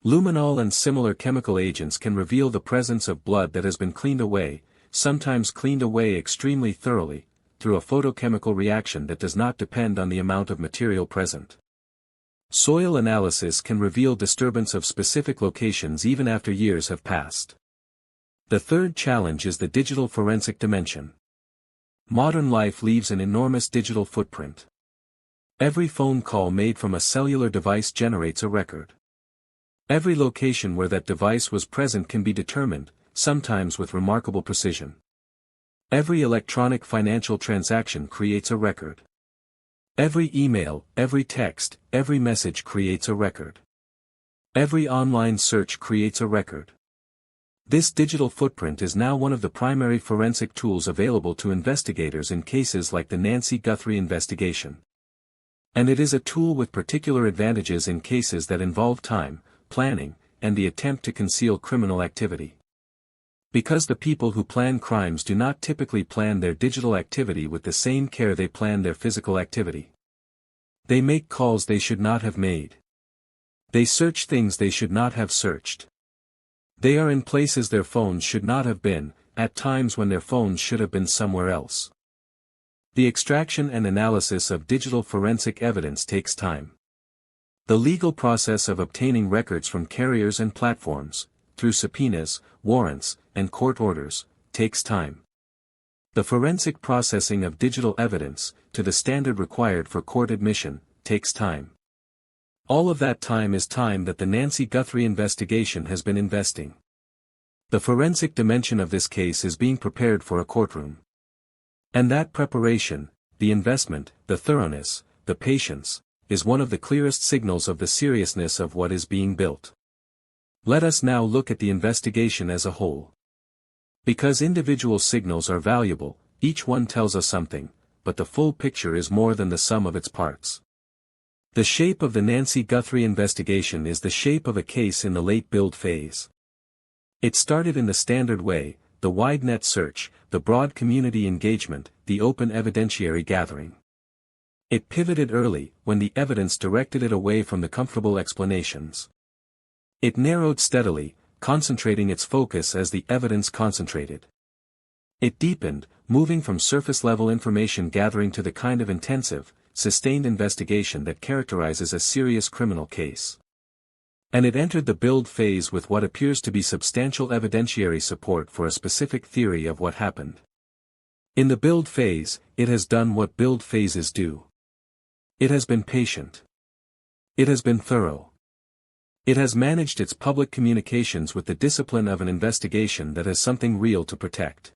Luminol and similar chemical agents can reveal the presence of blood that has been cleaned away, sometimes cleaned away extremely thoroughly, through a photochemical reaction that does not depend on the amount of material present. Soil analysis can reveal disturbance of specific locations even after years have passed. The third challenge is the digital forensic dimension. Modern life leaves an enormous digital footprint. Every phone call made from a cellular device generates a record. Every location where that device was present can be determined, sometimes with remarkable precision. Every electronic financial transaction creates a record. Every email, every text, every message creates a record. Every online search creates a record. This digital footprint is now one of the primary forensic tools available to investigators in cases like the Nancy Guthrie investigation. And it is a tool with particular advantages in cases that involve time, planning, and the attempt to conceal criminal activity. Because the people who plan crimes do not typically plan their digital activity with the same care they plan their physical activity. They make calls they should not have made. They search things they should not have searched. They are in places their phones should not have been, at times when their phones should have been somewhere else. The extraction and analysis of digital forensic evidence takes time. The legal process of obtaining records from carriers and platforms, through subpoenas, warrants, and court orders, takes time. The forensic processing of digital evidence, to the standard required for court admission, takes time. All of that time is time that the Nancy Guthrie investigation has been investing. The forensic dimension of this case is being prepared for a courtroom. And that preparation, the investment, the thoroughness, the patience, is one of the clearest signals of the seriousness of what is being built. Let us now look at the investigation as a whole. Because individual signals are valuable, each one tells us something, but the full picture is more than the sum of its parts. The shape of the Nancy Guthrie investigation is the shape of a case in the late build phase. It started in the standard way, the wide net search, the broad community engagement, the open evidentiary gathering. It pivoted early, when the evidence directed it away from the comfortable explanations. It narrowed steadily, concentrating its focus as the evidence concentrated. It deepened, moving from surface-level information gathering to the kind of intensive, sustained investigation that characterizes a serious criminal case. And it entered the build phase with what appears to be substantial evidentiary support for a specific theory of what happened. In the build phase, it has done what build phases do. It has been patient. It has been thorough. It has managed its public communications with the discipline of an investigation that has something real to protect.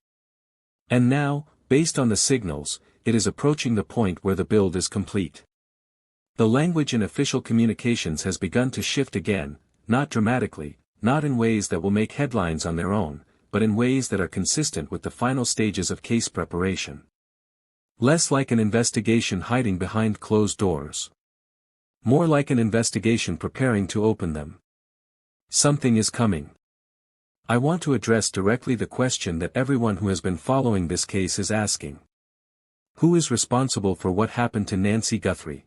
And now, based on the signals, it is approaching the point where the build is complete. The language in official communications has begun to shift again, not dramatically, not in ways that will make headlines on their own, but in ways that are consistent with the final stages of case preparation. Less like an investigation hiding behind closed doors. More like an investigation preparing to open them. Something is coming. I want to address directly the question that everyone who has been following this case is asking. Who is responsible for what happened to Nancy Guthrie?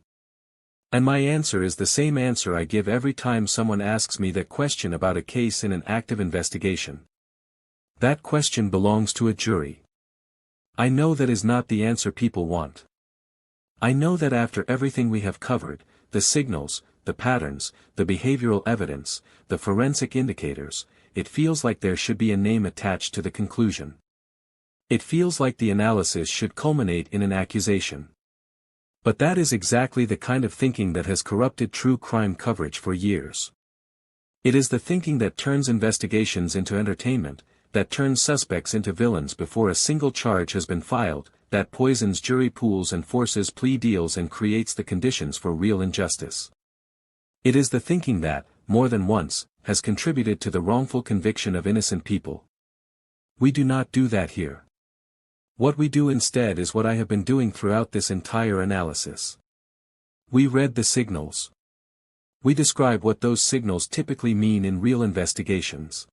And my answer is the same answer I give every time someone asks me that question about a case in an active investigation. That question belongs to a jury. I know that is not the answer people want. I know that after everything we have covered, the signals, the patterns, the behavioral evidence, the forensic indicators, it feels like there should be a name attached to the conclusion. It feels like the analysis should culminate in an accusation. But that is exactly the kind of thinking that has corrupted true crime coverage for years. It is the thinking that turns investigations into entertainment, that turns suspects into villains before a single charge has been filed, that poisons jury pools and forces plea deals and creates the conditions for real injustice. It is the thinking that, more than once, has contributed to the wrongful conviction of innocent people. We do not do that here. What we do instead is what I have been doing throughout this entire analysis. We read the signals. We describe what those signals typically mean in real investigations.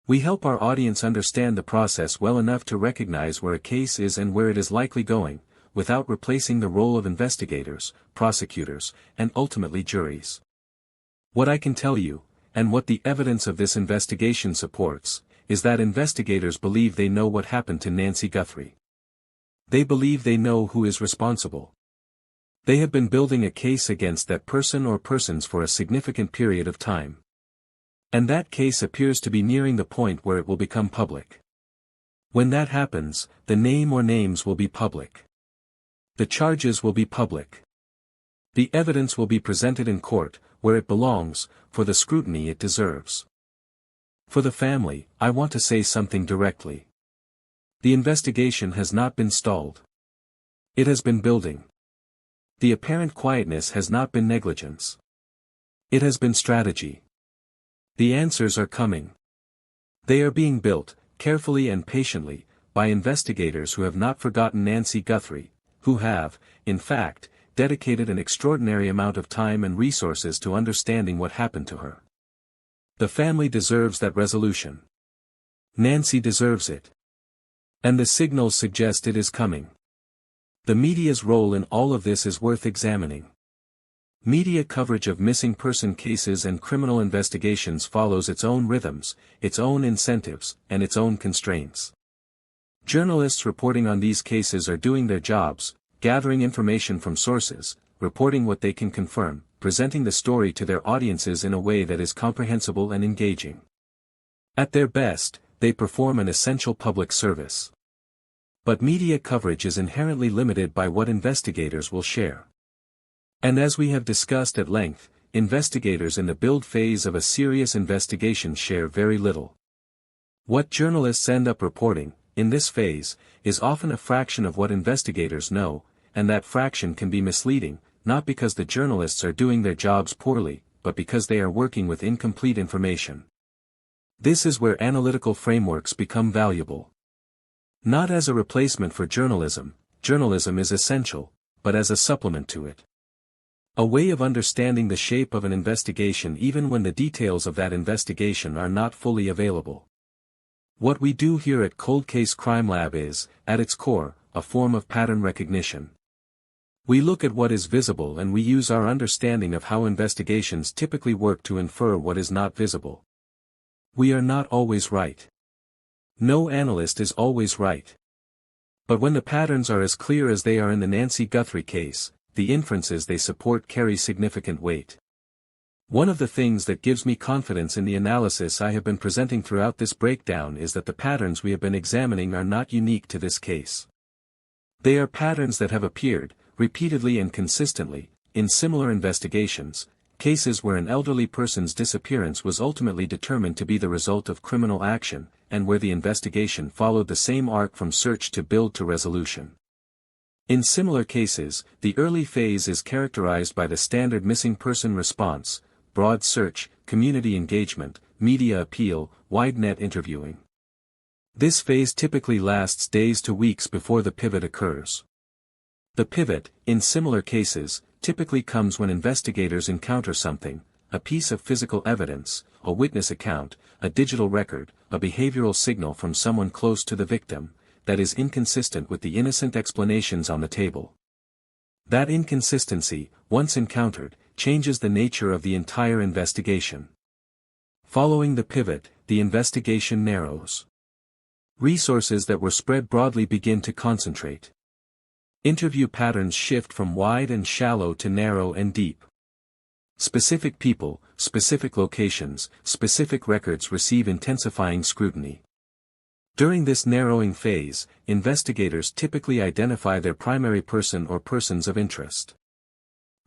We help our audience understand the process well enough to recognize where a case is and where it is likely going, without replacing the role of investigators, prosecutors, and ultimately juries. What I can tell you, and what the evidence of this investigation supports, is that investigators believe they know what happened to Nancy Guthrie. They believe they know who is responsible. They have been building a case against that person or persons for a significant period of time. And that case appears to be nearing the point where it will become public. When that happens, the name or names will be public. The charges will be public. The evidence will be presented in court, where it belongs, for the scrutiny it deserves. For the family, I want to say something directly. The investigation has not been stalled. It has been building. The apparent quietness has not been negligence. It has been strategy. The answers are coming. They are being built, carefully and patiently, by investigators who have not forgotten Nancy Guthrie, who have, in fact, dedicated an extraordinary amount of time and resources to understanding what happened to her. The family deserves that resolution. Nancy deserves it. And the signals suggest it is coming. The media's role in all of this is worth examining. Media coverage of missing person cases and criminal investigations follows its own rhythms, its own incentives, and its own constraints. Journalists reporting on these cases are doing their jobs, gathering information from sources, reporting what they can confirm, presenting the story to their audiences in a way that is comprehensible and engaging. At their best, they perform an essential public service. But media coverage is inherently limited by what investigators will share. And as we have discussed at length, investigators in the build phase of a serious investigation share very little. What journalists end up reporting, in this phase, is often a fraction of what investigators know, and that fraction can be misleading, not because the journalists are doing their jobs poorly, but because they are working with incomplete information. This is where analytical frameworks become valuable. Not as a replacement for journalism, journalism is essential, but as a supplement to it. A way of understanding the shape of an investigation even when the details of that investigation are not fully available. What we do here at Coldcase Crimelab is, at its core, a form of pattern recognition. We look at what is visible and we use our understanding of how investigations typically work to infer what is not visible. We are not always right. No analyst is always right. But when the patterns are as clear as they are in the Nancy Guthrie case, the inferences they support carry significant weight. One of the things that gives me confidence in the analysis I have been presenting throughout this breakdown is that the patterns we have been examining are not unique to this case. They are patterns that have appeared, repeatedly and consistently, in similar investigations, cases where an elderly person's disappearance was ultimately determined to be the result of criminal action, and where the investigation followed the same arc from search to build to resolution. In similar cases, the early phase is characterized by the standard missing person response, broad search, community engagement, media appeal, wide net interviewing. This phase typically lasts days to weeks before the pivot occurs. The pivot, in similar cases, typically comes when investigators encounter something, a piece of physical evidence, a witness account, a digital record, a behavioral signal from someone close to the victim, that is inconsistent with the innocent explanations on the table. That inconsistency, once encountered, changes the nature of the entire investigation. Following the pivot, the investigation narrows. Resources that were spread broadly begin to concentrate. Interview patterns shift from wide and shallow to narrow and deep. Specific people, specific locations, specific records receive intensifying scrutiny. During this narrowing phase, investigators typically identify their primary person or persons of interest.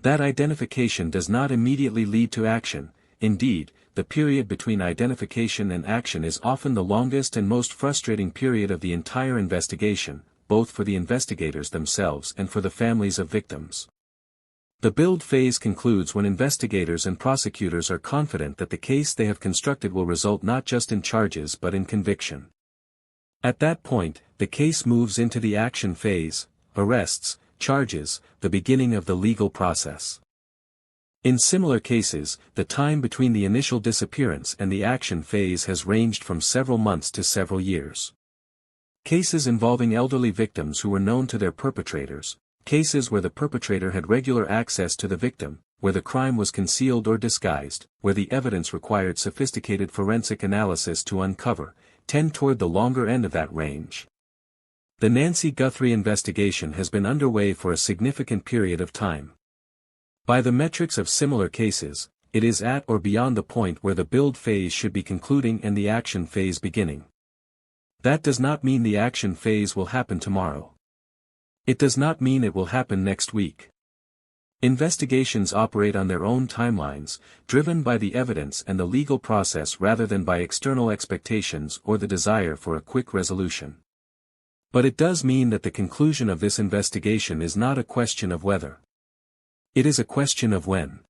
That identification does not immediately lead to action. Indeed, the period between identification and action is often the longest and most frustrating period of the entire investigation, both for the investigators themselves and for the families of victims. The build phase concludes when investigators and prosecutors are confident that the case they have constructed will result not just in charges but in conviction. At that point, the case moves into the action phase, arrests, charges, the beginning of the legal process. In similar cases, the time between the initial disappearance and the action phase has ranged from several months to several years. Cases involving elderly victims who were known to their perpetrators, cases where the perpetrator had regular access to the victim, where the crime was concealed or disguised, where the evidence required sophisticated forensic analysis to uncover, tend toward the longer end of that range. The Nancy Guthrie investigation has been underway for a significant period of time. By the metrics of similar cases, it is at or beyond the point where the build phase should be concluding and the action phase beginning. That does not mean the action phase will happen tomorrow. It does not mean it will happen next week. Investigations operate on their own timelines, driven by the evidence and the legal process rather than by external expectations or the desire for a quick resolution. But it does mean that the conclusion of this investigation is not a question of whether. It is a question of when.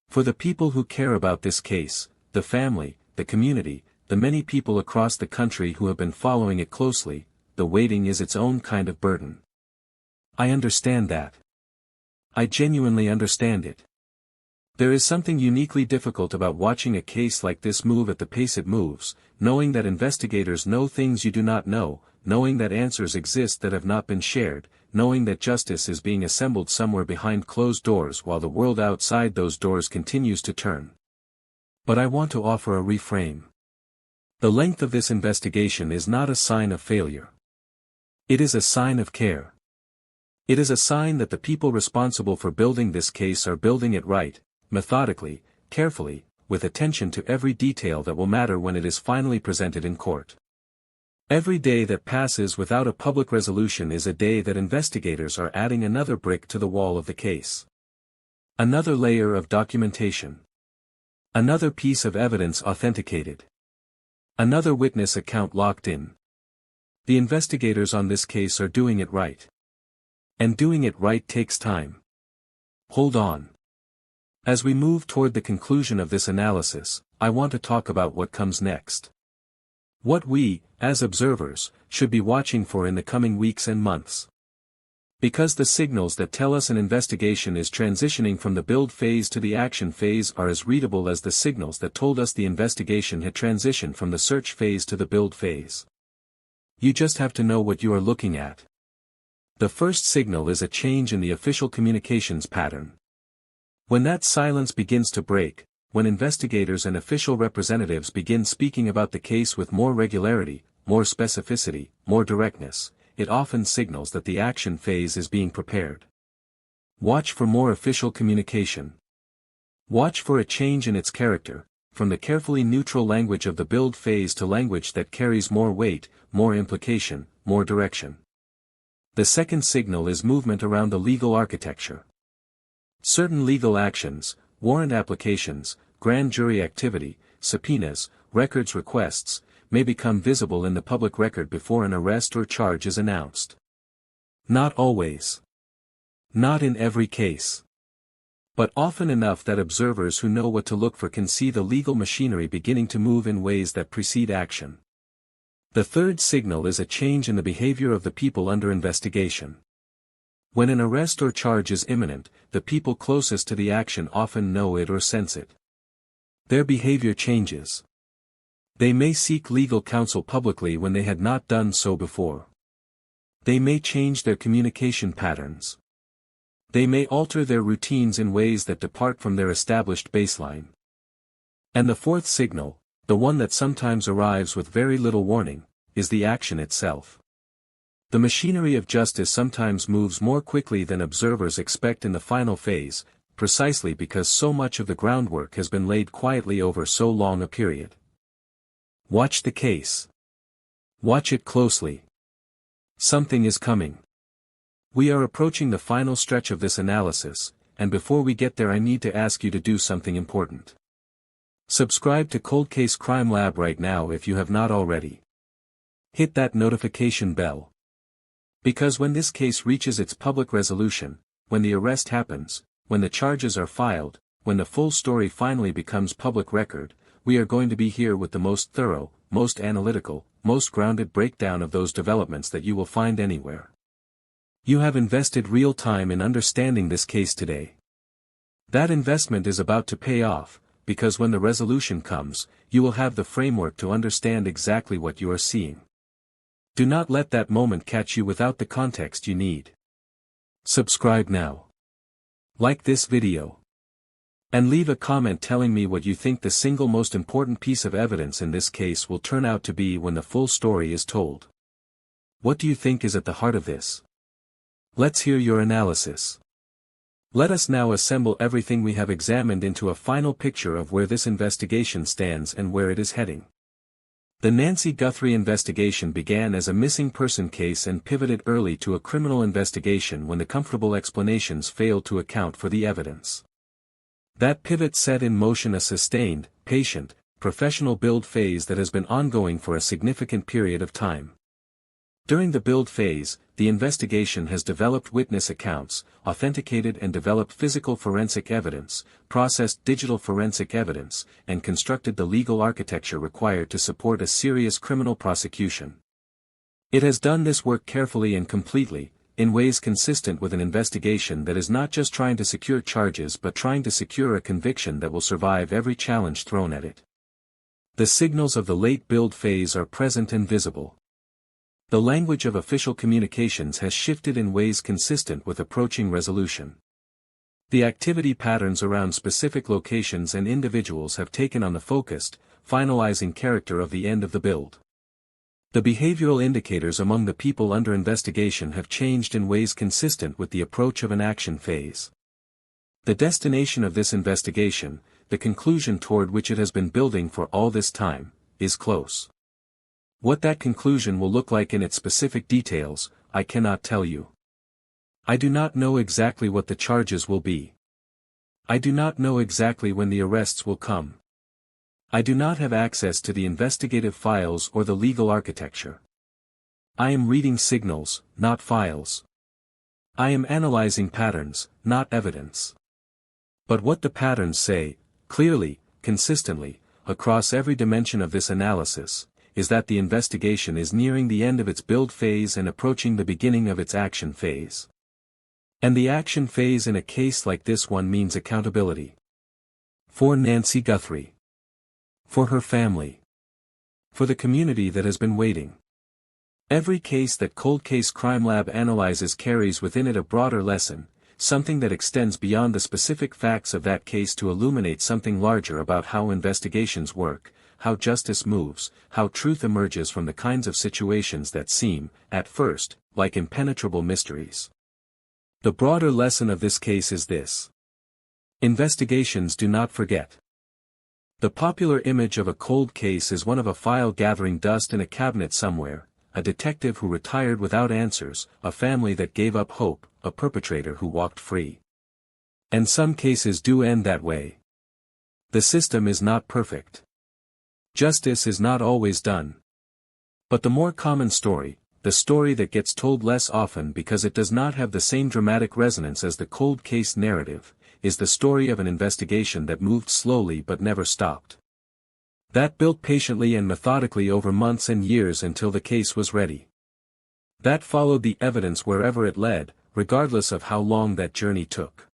For the people who care about this case, the family, the community, the many people across the country who have been following it closely, the waiting is its own kind of burden. I understand that. I genuinely understand it. There is something uniquely difficult about watching a case like this move at the pace it moves, knowing that investigators know things you do not know, knowing that answers exist that have not been shared, knowing that justice is being assembled somewhere behind closed doors while the world outside those doors continues to turn. But I want to offer a reframe. The length of this investigation is not a sign of failure. It is a sign of care. It is a sign that the people responsible for building this case are building it right, methodically, carefully, with attention to every detail that will matter when it is finally presented in court. Every day that passes without a public resolution is a day that investigators are adding another brick to the wall of the case. Another layer of documentation. Another piece of evidence authenticated. Another witness account locked in. The investigators on this case are doing it right. And doing it right takes time. Hold on. As we move toward the conclusion of this analysis, I want to talk about what comes next. What we, as observers, should be watching for in the coming weeks and months. Because the signals that tell us an investigation is transitioning from the build phase to the action phase are as readable as the signals that told us the investigation had transitioned from the search phase to the build phase. You just have to know what you are looking at. The first signal is a change in the official communications pattern. When that silence begins to break, when investigators and official representatives begin speaking about the case with more regularity, more specificity, more directness, it often signals that the action phase is being prepared. Watch for more official communication. Watch for a change in its character, from the carefully neutral language of the build phase to language that carries more weight, more implication, more direction. The second signal is movement around the legal architecture. Certain legal actions, warrant applications, grand jury activity, subpoenas, records requests, may become visible in the public record before an arrest or charge is announced. Not always. Not in every case. But often enough that observers who know what to look for can see the legal machinery beginning to move in ways that precede action. The third signal is a change in the behavior of the people under investigation. When an arrest or charge is imminent, the people closest to the action often know it or sense it. Their behavior changes. They may seek legal counsel publicly when they had not done so before. They may change their communication patterns. They may alter their routines in ways that depart from their established baseline. And the fourth signal, the one that sometimes arrives with very little warning, is the action itself. The machinery of justice sometimes moves more quickly than observers expect in the final phase, precisely because so much of the groundwork has been laid quietly over so long a period. Watch the case. Watch it closely. Something is coming. We are approaching the final stretch of this analysis, and before we get there I need to ask you to do something important. Subscribe to Coldcase Crimelab right now if you have not already. Hit that notification bell. Because when this case reaches its public resolution, when the arrest happens, when the charges are filed, when the full story finally becomes public record, we are going to be here with the most thorough, most analytical, most grounded breakdown of those developments that you will find anywhere. You have invested real time in understanding this case today. That investment is about to pay off, because when the resolution comes, you will have the framework to understand exactly what you are seeing. Do not let that moment catch you without the context you need. Subscribe now. Like this video. And leave a comment telling me what you think the single most important piece of evidence in this case will turn out to be when the full story is told. What do you think is at the heart of this? Let's hear your analysis. Let us now assemble everything we have examined into a final picture of where this investigation stands and where it is heading. The Nancy Guthrie investigation began as a missing person case and pivoted early to a criminal investigation when the comfortable explanations failed to account for the evidence. That pivot set in motion a sustained, patient, professional build phase that has been ongoing for a significant period of time. During the build phase, the investigation has developed witness accounts, authenticated and developed physical forensic evidence, processed digital forensic evidence, and constructed the legal architecture required to support a serious criminal prosecution. It has done this work carefully and completely, in ways consistent with an investigation that is not just trying to secure charges but trying to secure a conviction that will survive every challenge thrown at it. The signals of the late build phase are present and visible. The language of official communications has shifted in ways consistent with approaching resolution. The activity patterns around specific locations and individuals have taken on the focused, finalizing character of the end of the build. The behavioral indicators among the people under investigation have changed in ways consistent with the approach of an action phase. The destination of this investigation, the conclusion toward which it has been building for all this time, is close. What that conclusion will look like in its specific details, I cannot tell you. I do not know exactly what the charges will be. I do not know exactly when the arrests will come. I do not have access to the investigative files or the legal architecture. I am reading signals, not files. I am analyzing patterns, not evidence. But what the patterns say, clearly, consistently, across every dimension of this analysis, is that the investigation is nearing the end of its build phase and approaching the beginning of its action phase. And the action phase in a case like this one means accountability. For Nancy Guthrie. For her family. For the community that has been waiting. Every case that Coldcase Crimelab analyzes carries within it a broader lesson, something that extends beyond the specific facts of that case to illuminate something larger about how investigations work, how justice moves, how truth emerges from the kinds of situations that seem, at first, like impenetrable mysteries. The broader lesson of this case is this. Investigations do not forget. The popular image of a cold case is one of a file gathering dust in a cabinet somewhere, a detective who retired without answers, a family that gave up hope, a perpetrator who walked free. And some cases do end that way. The system is not perfect. Justice is not always done. But the more common story, the story that gets told less often because it does not have the same dramatic resonance as the cold case narrative, is the story of an investigation that moved slowly but never stopped. That built patiently and methodically over months and years until the case was ready. That followed the evidence wherever it led, regardless of how long that journey took.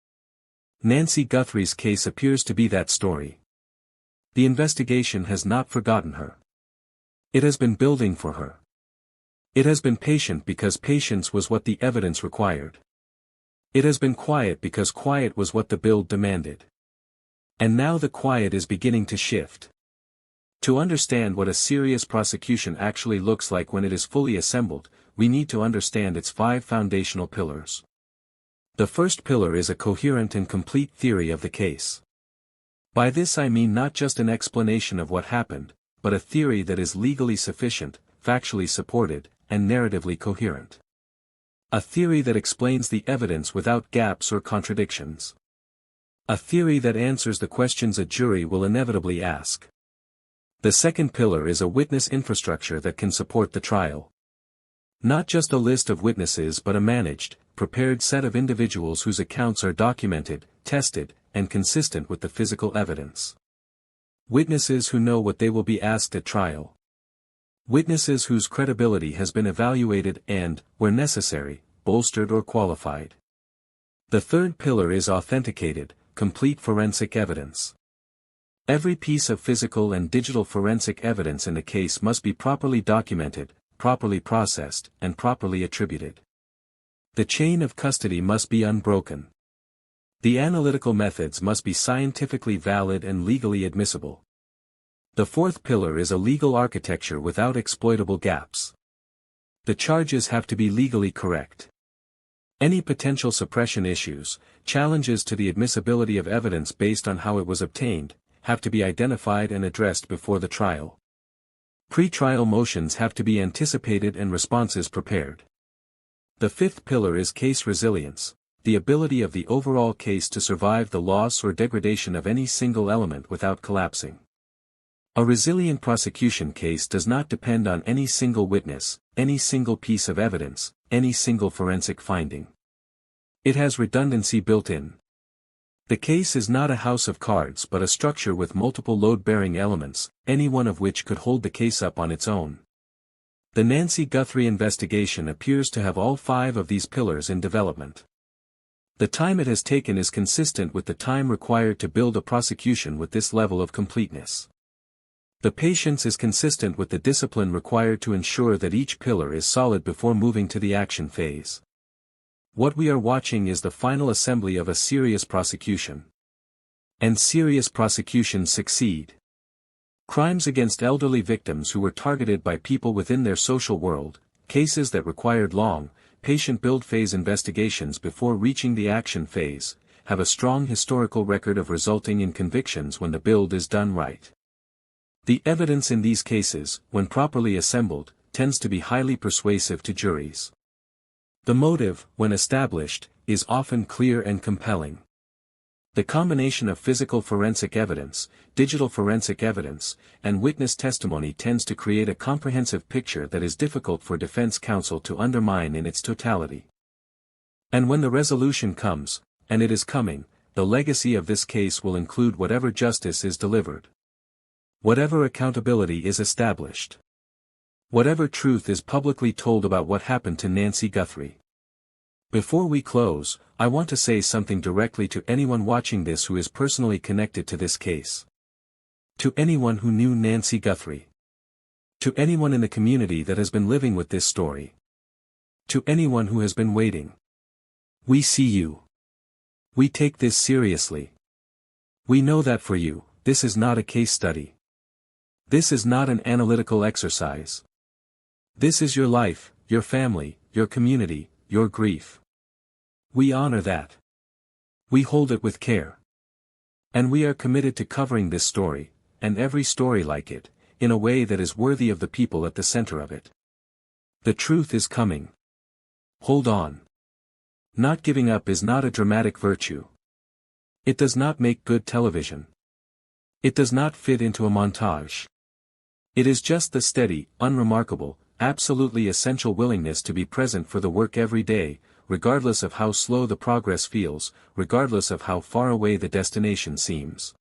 Nancy Guthrie's case appears to be that story. The investigation has not forgotten her. It has been building for her. It has been patient because patience was what the evidence required. It has been quiet because quiet was what the build demanded. And now the quiet is beginning to shift. To understand what a serious prosecution actually looks like when it is fully assembled, we need to understand its 5 foundational pillars. The first pillar is a coherent and complete theory of the case. By this I mean not just an explanation of what happened, but a theory that is legally sufficient, factually supported, and narratively coherent. A theory that explains the evidence without gaps or contradictions. A theory that answers the questions a jury will inevitably ask. The second pillar is a witness infrastructure that can support the trial. Not just a list of witnesses but a managed, prepared set of individuals whose accounts are documented, tested, and consistent with the physical evidence. Witnesses who know what they will be asked at trial. Witnesses whose credibility has been evaluated and, where necessary, bolstered or qualified. The third pillar is authenticated, complete forensic evidence. Every piece of physical and digital forensic evidence in the case must be properly documented, properly processed, and properly attributed. The chain of custody must be unbroken. The analytical methods must be scientifically valid and legally admissible. The fourth pillar is a legal architecture without exploitable gaps. The charges have to be legally correct. Any potential suppression issues, challenges to the admissibility of evidence based on how it was obtained, have to be identified and addressed before the trial. Pre-trial motions have to be anticipated and responses prepared. The fifth pillar is case resilience, the ability of the overall case to survive the loss or degradation of any single element without collapsing. A resilient prosecution case does not depend on any single witness, any single piece of evidence, any single forensic finding. It has redundancy built in. The case is not a house of cards but a structure with multiple load-bearing elements, any one of which could hold the case up on its own. The Nancy Guthrie investigation appears to have all 5 of these pillars in development. The time it has taken is consistent with the time required to build a prosecution with this level of completeness. The patience is consistent with the discipline required to ensure that each pillar is solid before moving to the action phase. What we are watching is the final assembly of a serious prosecution. And serious prosecutions succeed. Crimes against elderly victims who were targeted by people within their social world, cases that required long, patient build phase investigations before reaching the action phase, have a strong historical record of resulting in convictions when the build is done right. The evidence in these cases, when properly assembled, tends to be highly persuasive to juries. The motive, when established, is often clear and compelling. The combination of physical forensic evidence, digital forensic evidence, and witness testimony tends to create a comprehensive picture that is difficult for defense counsel to undermine in its totality. And when the resolution comes, and it is coming, the legacy of this case will include whatever justice is delivered. Whatever accountability is established. Whatever truth is publicly told about what happened to Nancy Guthrie. Before we close, I want to say something directly to anyone watching this who is personally connected to this case. To anyone who knew Nancy Guthrie. To anyone in the community that has been living with this story. To anyone who has been waiting. We see you. We take this seriously. We know that for you, this is not a case study. This is not an analytical exercise. This is your life, your family, your community, your grief. We honor that. We hold it with care. And we are committed to covering this story, and every story like it, in a way that is worthy of the people at the center of it. The truth is coming. Hold on. Not giving up is not a dramatic virtue. It does not make good television. It does not fit into a montage. It is just the steady, unremarkable, absolutely essential willingness to be present for the work every day, regardless of how slow the progress feels, regardless of how far away the destination seems.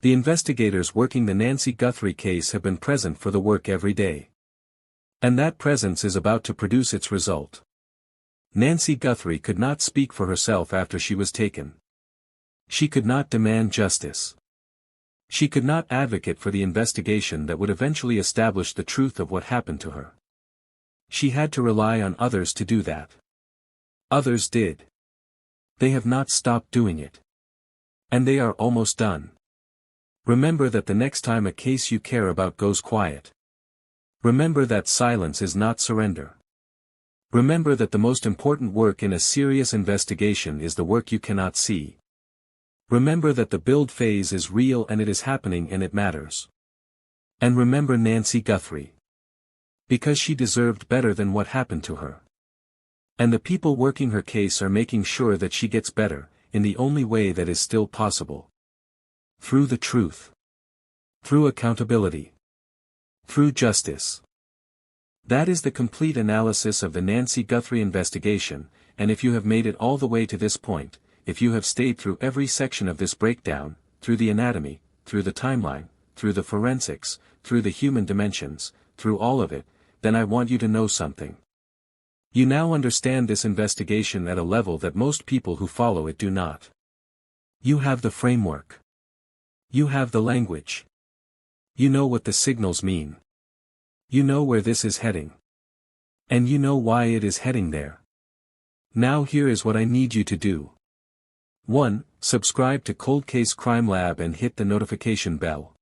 The investigators working the Nancy Guthrie case have been present for the work every day. And that presence is about to produce its result. Nancy Guthrie could not speak for herself after she was taken. She could not demand justice. She could not advocate for the investigation that would eventually establish the truth of what happened to her. She had to rely on others to do that. Others did. They have not stopped doing it. And they are almost done. Remember that the next time a case you care about goes quiet. Remember that silence is not surrender. Remember that the most important work in a serious investigation is the work you cannot see. Remember that the build phase is real and it is happening and it matters. And remember Nancy Guthrie. Because she deserved better than what happened to her. And the people working her case are making sure that she gets better, in the only way that is still possible. Through the truth. Through accountability. Through justice. That is the complete analysis of the Nancy Guthrie investigation, and if you have made it all the way to this point, if you have stayed through every section of this breakdown, through the anatomy, through the timeline, through the forensics, through the human dimensions, through all of it, then I want you to know something. You now understand this investigation at a level that most people who follow it do not. You have the framework. You have the language. You know what the signals mean. You know where this is heading. And you know why it is heading there. Now here is what I need you to do. 1. Subscribe to Coldcase Crimelab and hit the notification bell.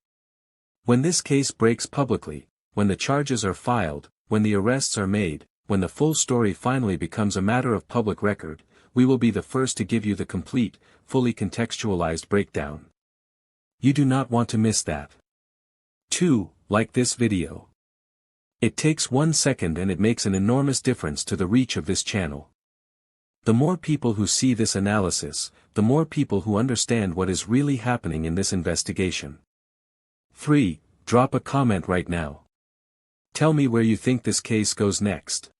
When this case breaks publicly, when the charges are filed, when the arrests are made, when the full story finally becomes a matter of public record, we will be the first to give you the complete, fully contextualized breakdown. You do not want to miss that. 2. Like this video. It takes 1 second and it makes an enormous difference to the reach of this channel. The more people who see this analysis, the more people who understand what is really happening in this investigation. 3. Drop a comment right now. Tell me where you think this case goes next.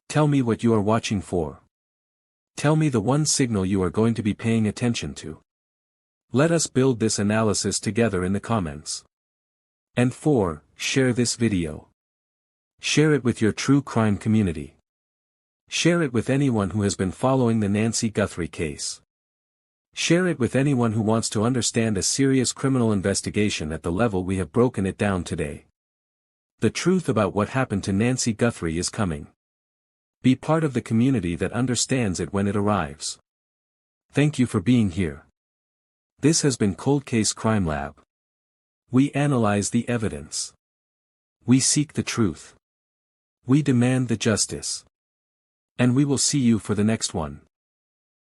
Tell me what you are watching for. Tell me the one signal you are going to be paying attention to. Let us build this analysis together in the comments. And 4, share this video. Share it with your true crime community. Share it with anyone who has been following the Nancy Guthrie case. Share it with anyone who wants to understand a serious criminal investigation at the level we have broken it down today. The truth about what happened to Nancy Guthrie is coming. Be part of the community that understands it when it arrives. Thank you for being here. This has been Coldcase Crimelab. We analyze the evidence. We seek the truth. We demand the justice. And we will see you for the next one.